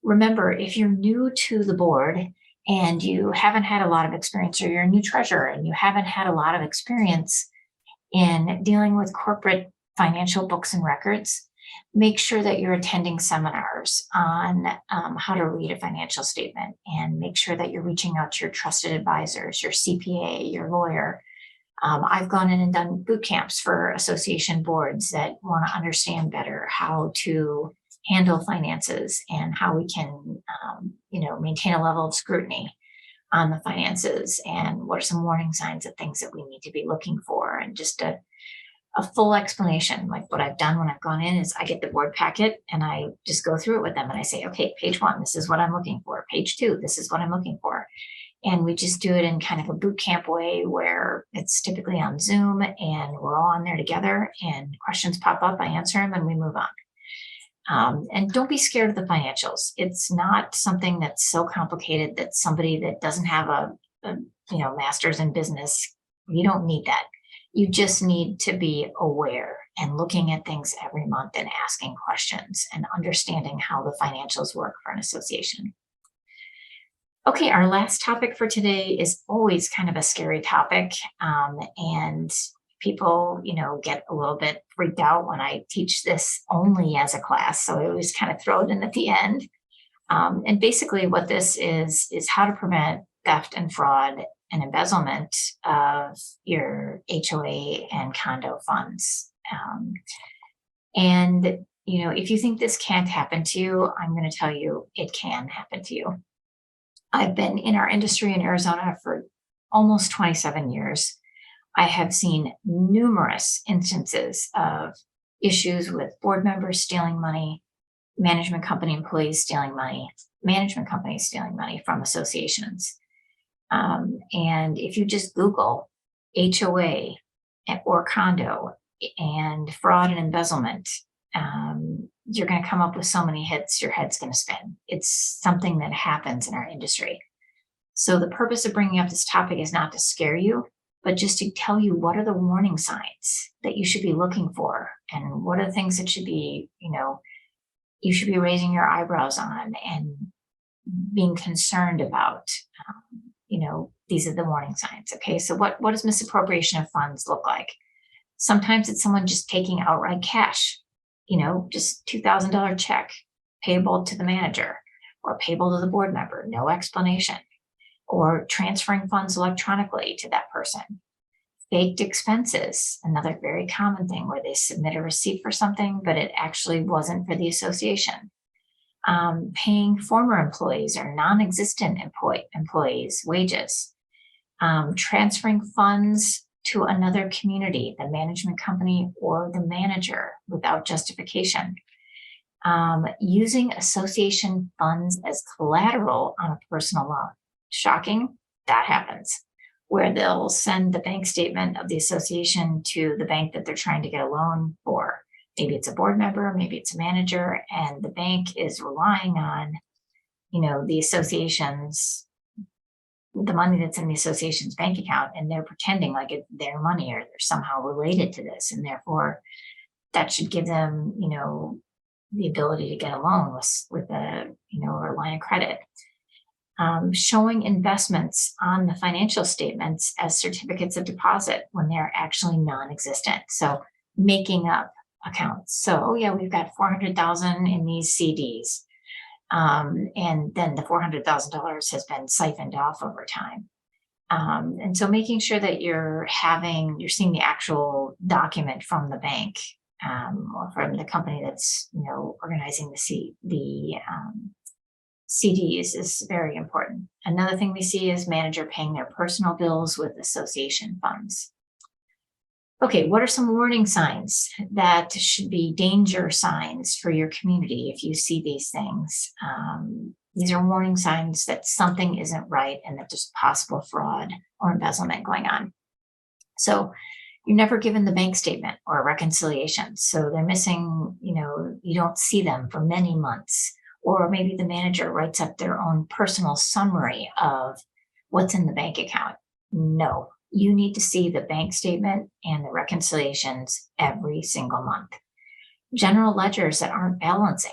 Remember, if you're new to the board and you haven't had a lot of experience, or you're a new treasurer and you haven't had a lot of experience in dealing with corporate financial books and records, make sure that you're attending seminars on how to read a financial statement, and make sure that you're reaching out to your trusted advisors, your CPA, your lawyer. I've gone in and done boot camps for association boards that want to understand better how to handle finances and how we can, maintain a level of scrutiny on the finances, and what are some warning signs of things that we need to be looking for, and just a full explanation. Like what I've done when I've gone in is I get the board packet and I just go through it with them and I say, okay, page 1, this is what I'm looking for. Page 2, this is what I'm looking for. And we just do it in kind of a boot camp way where it's typically on Zoom and we're all on there together, and questions pop up, I answer them, and we move on. And don't be scared of the financials. It's not something that's so complicated that somebody that doesn't have a master's in business, you don't need that. You just need to be aware and looking at things every month and asking questions and understanding how the financials work for an association. Okay, our last topic for today is always kind of a scary topic. And people, get a little bit freaked out when I teach this only as a class. So I always kind of throw it in at the end. And basically what this is how to prevent theft and fraud and embezzlement of your HOA and condo funds. And if you think this can't happen to you, I'm going to tell you it can happen to you. I've been in our industry in Arizona for almost 27 years. I have seen numerous instances of issues with board members stealing money, management company employees stealing money, management companies stealing money from associations. And if you just Google HOA or condo and fraud and embezzlement, you're going to come up with so many hits, your head's going to spin. It's something that happens in our industry. So the purpose of bringing up this topic is not to scare you, but just to tell you what are the warning signs that you should be looking for, and what are the things that should be, you should be raising your eyebrows on and being concerned about. These are the warning signs. Okay, so what does misappropriation of funds look like? Sometimes it's someone just taking outright cash, just $2,000 check payable to the manager or payable to the board member, no explanation, or transferring funds electronically to that person. Faked expenses, another very common thing where they submit a receipt for something, but it actually wasn't for the association. Paying former employees or non-existent employees wages, transferring funds to another community, the management company or the manager without justification, using association funds as collateral on a personal loan. Shocking, that happens, where they'll send the bank statement of the association to the bank that they're trying to get a loan for. Maybe it's a board member, maybe it's a manager, and the bank is relying on, the association's, the money that's in the association's bank account, and they're pretending like it's their money or they're somehow related to this, and therefore that should give them, the ability to get a loan with a, or a line of credit. Showing investments on the financial statements as certificates of deposit when they're actually non-existent. So making up accounts. So, oh yeah, we've got 400,000 in these CDs. And then the $400,000 has been siphoned off over time. And so making sure that you're seeing the actual document from the bank, or from the company that's, organizing the CDs is very important. Another thing we see is manager paying their personal bills with association funds. Okay, what are some warning signs that should be danger signs for your community if you see these things? These are warning signs that something isn't right and that there's possible fraud or embezzlement going on. So you're never given the bank statement or a reconciliation. So they're missing, you don't see them for many months. Or maybe the manager writes up their own personal summary of what's in the bank account. No, you need to see the bank statement and the reconciliations every single month. General ledgers that aren't balancing,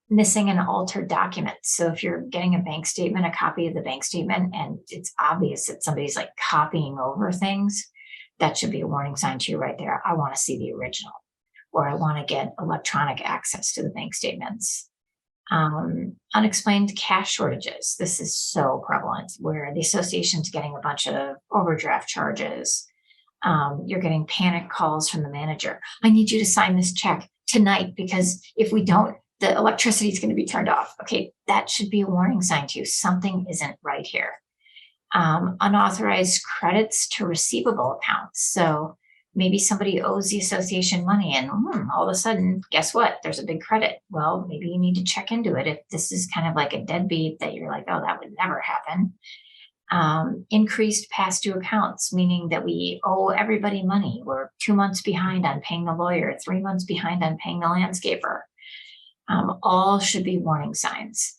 missing and altered documents. So if you're getting a bank statement, a copy of the bank statement, and it's obvious that somebody's like copying over things, that should be a warning sign to you right there. I want to see the original, or I want to get electronic access to the bank statements. Unexplained cash shortages. This is so prevalent, where the association's getting a bunch of overdraft charges. You're getting panic calls from the manager. I need you to sign this check tonight, because if we don't, the electricity is going to be turned off. Okay, that should be a warning sign to you. Something isn't right here. Unauthorized credits to receivable accounts. So maybe somebody owes the association money, and all of a sudden, guess what? There's a big credit. Well, maybe you need to check into it. If this is kind of like a deadbeat that you're like, oh, that would never happen. Increased past due accounts, meaning that we owe everybody money. We're 2 months behind on paying the lawyer, 3 months behind on paying the landscaper. All should be warning signs.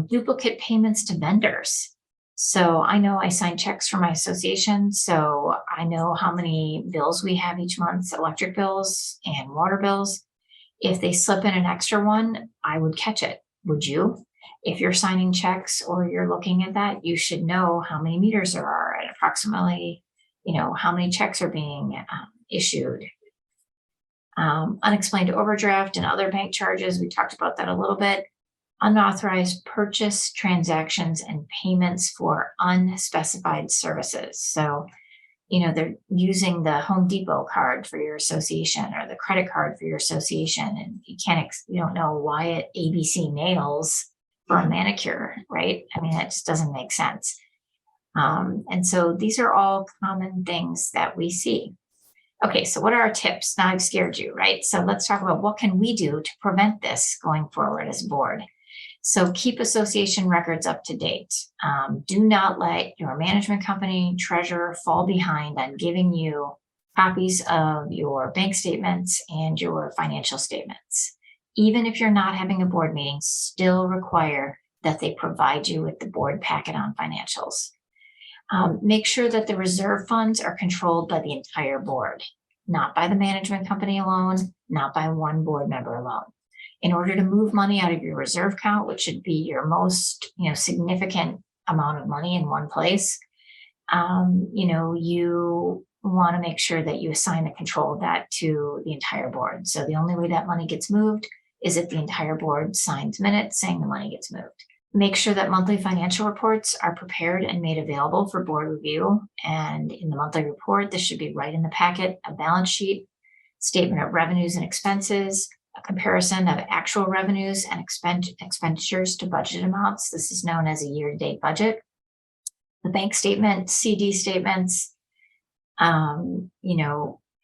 Duplicate payments to vendors. So I know I sign checks for my association, so I know how many bills we have each month, electric bills and water bills. If they slip in an extra one, I would catch it. Would you? If you're signing checks or you're looking at that, you should know how many meters there are and approximately, how many checks are being issued. Unexplained overdraft and other bank charges. We talked about that a little bit. Unauthorized purchase transactions and payments for unspecified services. So, they're using the Home Depot card for your association or the credit card for your association, and you don't know why it ABC nails for a manicure, right? I mean, it just doesn't make sense. And so these are all common things that we see. Okay, so what are our tips? Now I've scared you, right? So let's talk about what can we do to prevent this going forward as a board. So keep association records up to date. Do not let your management company treasurer fall behind on giving you copies of your bank statements and your financial statements. Even if you're not having a board meeting, still require that they provide you with the board packet on financials. Make sure that the reserve funds are controlled by the entire board, not by the management company alone, not by one board member alone. In order to move money out of your reserve account, which should be your most, significant amount of money in one place, you want to make sure that you assign the control of that to the entire board. So the only way that money gets moved is if the entire board signs minutes saying the money gets moved. Make sure that monthly financial reports are prepared and made available for board review. And in the monthly report, this should be right in the packet: a balance sheet, statement of revenues and expenses, a comparison of actual revenues and expenditures to budget amounts. This is known as a year-to-date budget. The bank statement, CD statements,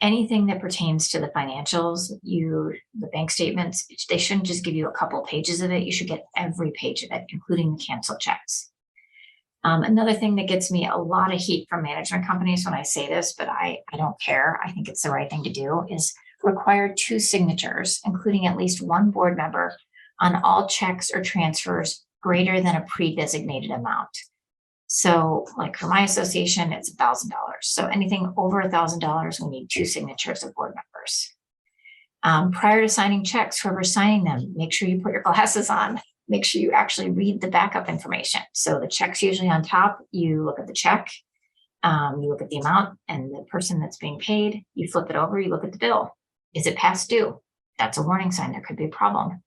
anything that pertains to the financials, the bank statements, they shouldn't just give you a couple pages of it. You should get every page of it, including the canceled checks. Another thing that gets me a lot of heat from management companies when I say this, but I don't care, I think it's the right thing to do, is require 2 signatures, including at least one board member, on all checks or transfers greater than a pre-designated amount. So like for my association, it's $1,000. So anything over $1,000, we need 2 signatures of board members. Prior to signing checks, whoever's signing them, make sure you put your glasses on. make sure you actually read the backup information. So the check's usually on top. You look at the check, you look at the amount and the person that's being paid, you flip it over, you look at the bill. Is it past due? That's a warning sign. There could be a problem.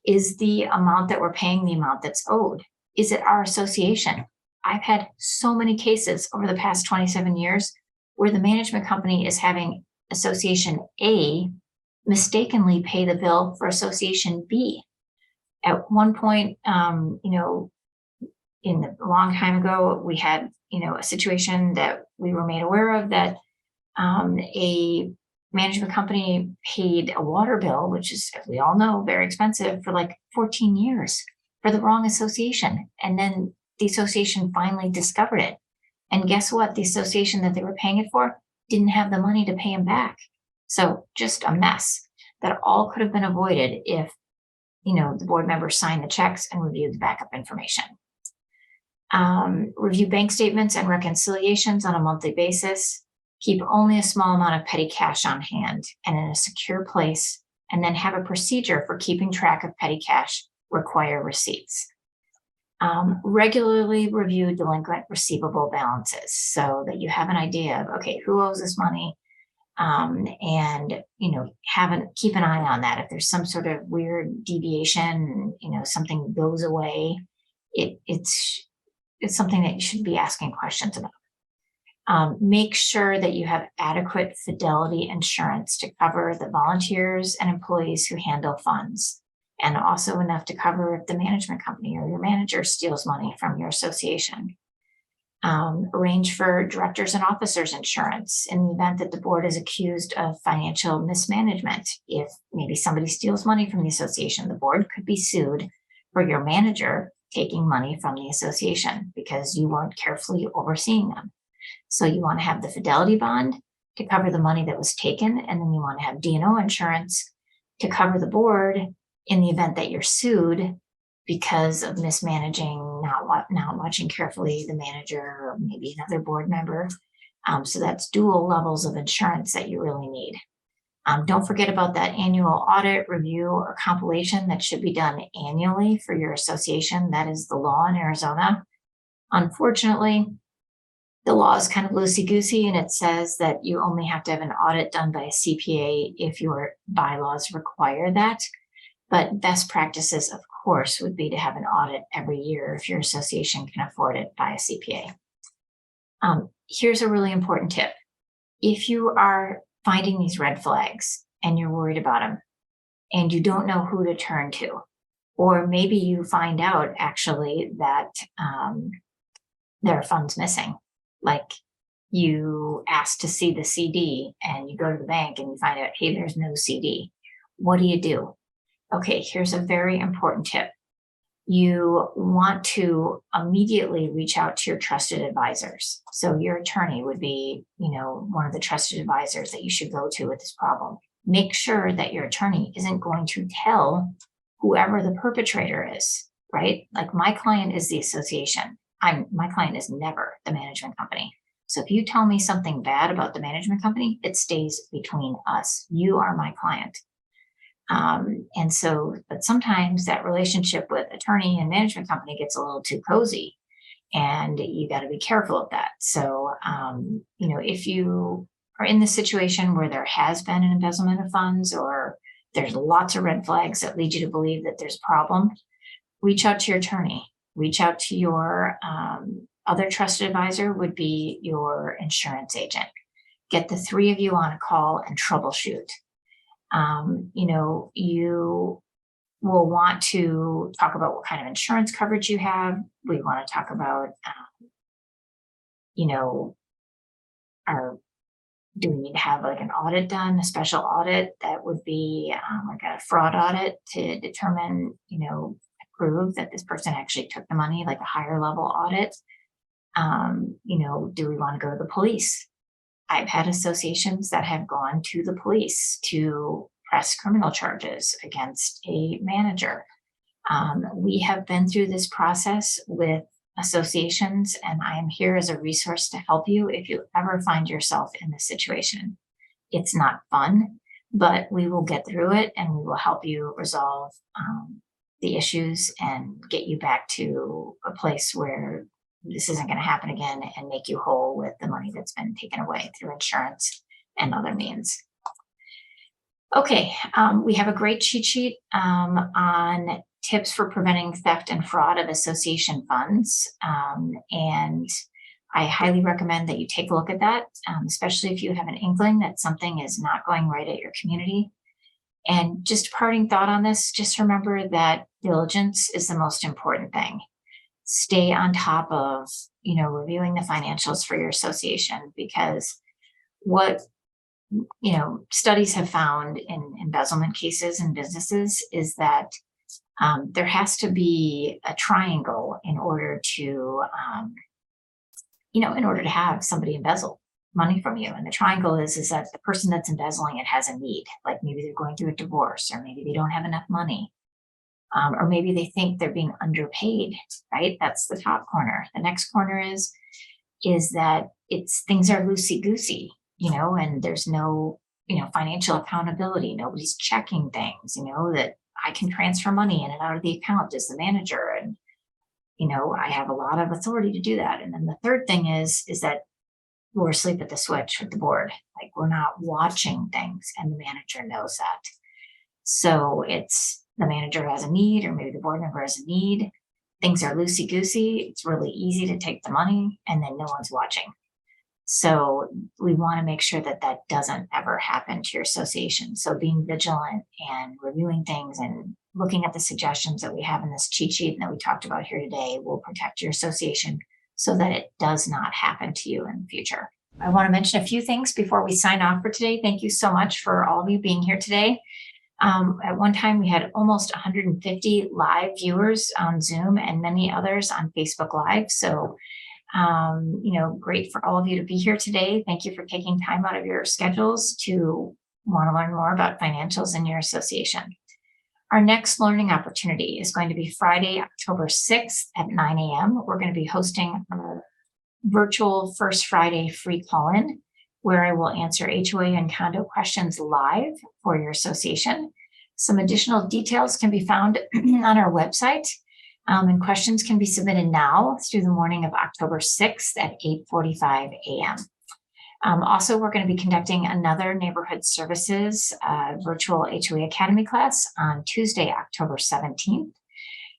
Is the amount that we're paying the amount that's owed? Is it our association? I've had so many cases over the past 27 years where the management company is having Association A mistakenly pay the bill for Association B. At one point, in a long time ago, we had, a situation that we were made aware of that a management company paid a water bill, which is, as we all know, very expensive, for like 14 years for the wrong association. And then the association finally discovered it. And guess what? The association that they were paying it for didn't have the money to pay him back. So just a mess that all could have been avoided if, the board members signed the checks and reviewed the backup information. Review bank statements and reconciliations on a monthly basis. Keep only a small amount of petty cash on hand and in a secure place, and then have a procedure for keeping track of petty cash. Require receipts. Regularly review delinquent receivable balances so that you have an idea of, okay, who owes this money, and keep an eye on that. If there's some sort of weird deviation, something goes away, it's something that you should be asking questions about. Make sure that you have adequate fidelity insurance to cover the volunteers and employees who handle funds, and also enough to cover if the management company or your manager steals money from your association. Arrange for directors and officers insurance in the event that the board is accused of financial mismanagement. If maybe somebody steals money from the association, the board could be sued for your manager taking money from the association because you weren't carefully overseeing them. So you want to have the fidelity bond to cover the money that was taken, and then you want to have D&O insurance to cover the board in the event that you're sued because of mismanaging, not watching carefully the manager or maybe another board member. So that's dual levels of insurance that you really need. Don't forget about that annual audit, review, or compilation that should be done annually for your association. That is the law in Arizona. Unfortunately, the law is kind of loosey-goosey, and it says that you only have to have an audit done by a CPA if your bylaws require that. But best practices, of course, would be to have an audit every year if your association can afford it by a CPA. Here's a really important tip. If you are finding these red flags and you're worried about them and you don't know who to turn to, or maybe you find out actually that there are funds missing, like you asked to see the CD and you go to the bank and you find out, hey, there's no CD. What do? Okay, here's a very important tip. You want to immediately reach out to your trusted advisors. So your attorney would be, one of the trusted advisors that you should go to with this problem. Make sure that your attorney isn't going to tell whoever the perpetrator is, right? Like my client is the association. My client is never the management company. So if you tell me something bad about the management company, it stays between us. You are my client. But sometimes that relationship with attorney and management company gets a little too cozy, and you got to be careful of that. So, if you are in the situation where there has been an embezzlement of funds, or there's lots of red flags that lead you to believe that there's a problem, reach out to your attorney, reach out to your, other trusted advisor would be your insurance agent. Get the three of you on a call and troubleshoot. You will want to talk about what kind of insurance coverage you have. We want to talk about, do we need to have like an audit done, a special audit that would be like a fraud audit to determine, prove that this person actually took the money, like a higher level audit. Do we want to go to the police? I've had associations that have gone to the police to press criminal charges against a manager. We have been through this process with associations, and I am here as a resource to help you if you ever find yourself in this situation. It's not fun, but we will get through it and we will help you resolve the issues and get you back to a place where this isn't going to happen again and make you whole with the money that's been taken away through insurance and other means. Okay, we have a great cheat sheet on tips for preventing theft and fraud of association funds. And I highly recommend that you take a look at that, especially if you have an inkling that something is not going right at your community. And just a parting thought on this, just remember that diligence is the most important thing. Stay on top of, reviewing the financials for your association, because what, studies have found in embezzlement cases in businesses is that there has to be a triangle in order to, have somebody embezzle money from you. And the triangle is that the person that's embezzling it has a need, like maybe they're going through a divorce, or maybe they don't have enough money, or maybe they think they're being underpaid, right? That's the top corner. The next corner is that things are loosey-goosey, and there's no, financial accountability. Nobody's checking things, that I can transfer money in and out of the account as the manager. And, I have a lot of authority to do that. And then the third thing is that we're asleep at the switch with the board. Like, we're not watching things, and the manager knows that. So it's the manager has a need, or maybe the board member has a need. Things are loosey-goosey. It's really easy to take the money, and then no one's watching. So we want to make sure that that doesn't ever happen to your association. So being vigilant and reviewing things and looking at the suggestions that we have in this cheat sheet and that we talked about here today will protect your association so that it does not happen to you in the future. I want to mention a few things before we sign off for today. Thank you so much for all of you being here today. At one time, we had almost 150 live viewers on Zoom and many others on Facebook Live. So great for all of you to be here today. Thank you for taking time out of your schedules to want to learn more about financials in your association. Our next learning opportunity is going to be Friday, October 6th at 9 a.m. We're going to be hosting a virtual First Friday free call-in, where I will answer HOA and condo questions live for your association. Some additional details can be found on our website. And questions can be submitted now through the morning of October 6th at 8:45 a.m. Also, we're going to be conducting another Neighborhood Services virtual HOA Academy class on Tuesday, October 17th.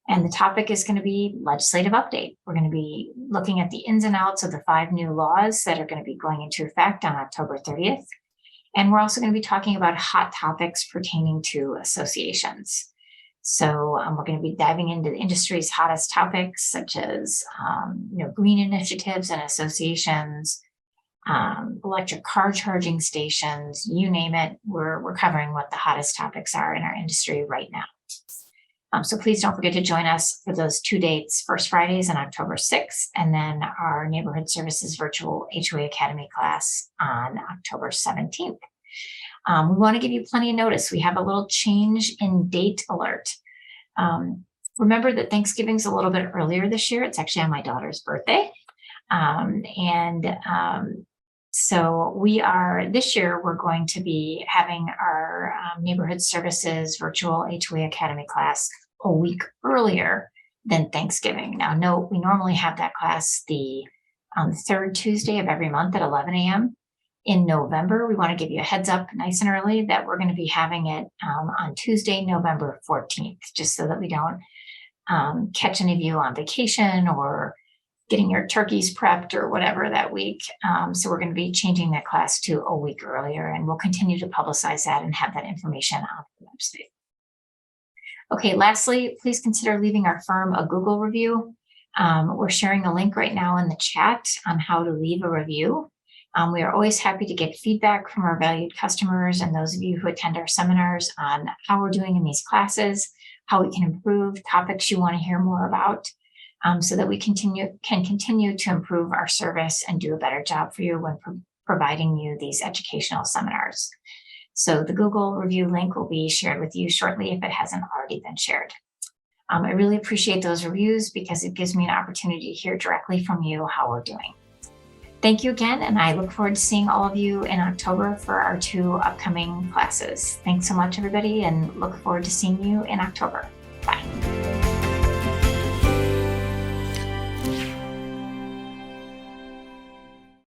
And the topic is going to be legislative update. We're going to be looking at the ins and outs of the 5 new laws that are going to be going into effect on October 30th. And we're also going to be talking about hot topics pertaining to associations. So we're going to be diving into the industry's hottest topics, such as green initiatives and associations, electric car charging stations, you name it. We're covering what the hottest topics are in our industry right now. So please don't forget to join us for those 2 dates, First Fridays on October 6th, and then our Neighborhood Services virtual HOA Academy class on October 17th. We want to give you plenty of notice. We have a little change in date alert. Remember that Thanksgiving's a little bit earlier this year. It's actually on my daughter's birthday. So this year, we're going to be having our Neighborhood Services virtual HOA Academy class a week earlier than Thanksgiving. Now, note, we normally have that class the third Tuesday of every month at 11 a.m. In November, we want to give you a heads up nice and early that we're going to be having it on Tuesday, November 14th, just so that we don't catch any of you on vacation or getting your turkeys prepped or whatever that week. So we're going to be changing that class to a week earlier, and we'll continue to publicize that and have that information on the website. Okay, lastly, please consider leaving our firm a Google review. We're sharing a link right now in the chat on how to leave a review. We are always happy to get feedback from our valued customers and those of you who attend our seminars on how we're doing in these classes, how we can improve, topics you want to hear more about, so that we can continue to improve our service and do a better job for you when providing you these educational seminars. So the Google review link will be shared with you shortly if it hasn't already been shared. I really appreciate those reviews because it gives me an opportunity to hear directly from you how we're doing. Thank you again, and I look forward to seeing all of you in October for our 2 upcoming classes. Thanks so much, everybody, and look forward to seeing you in October.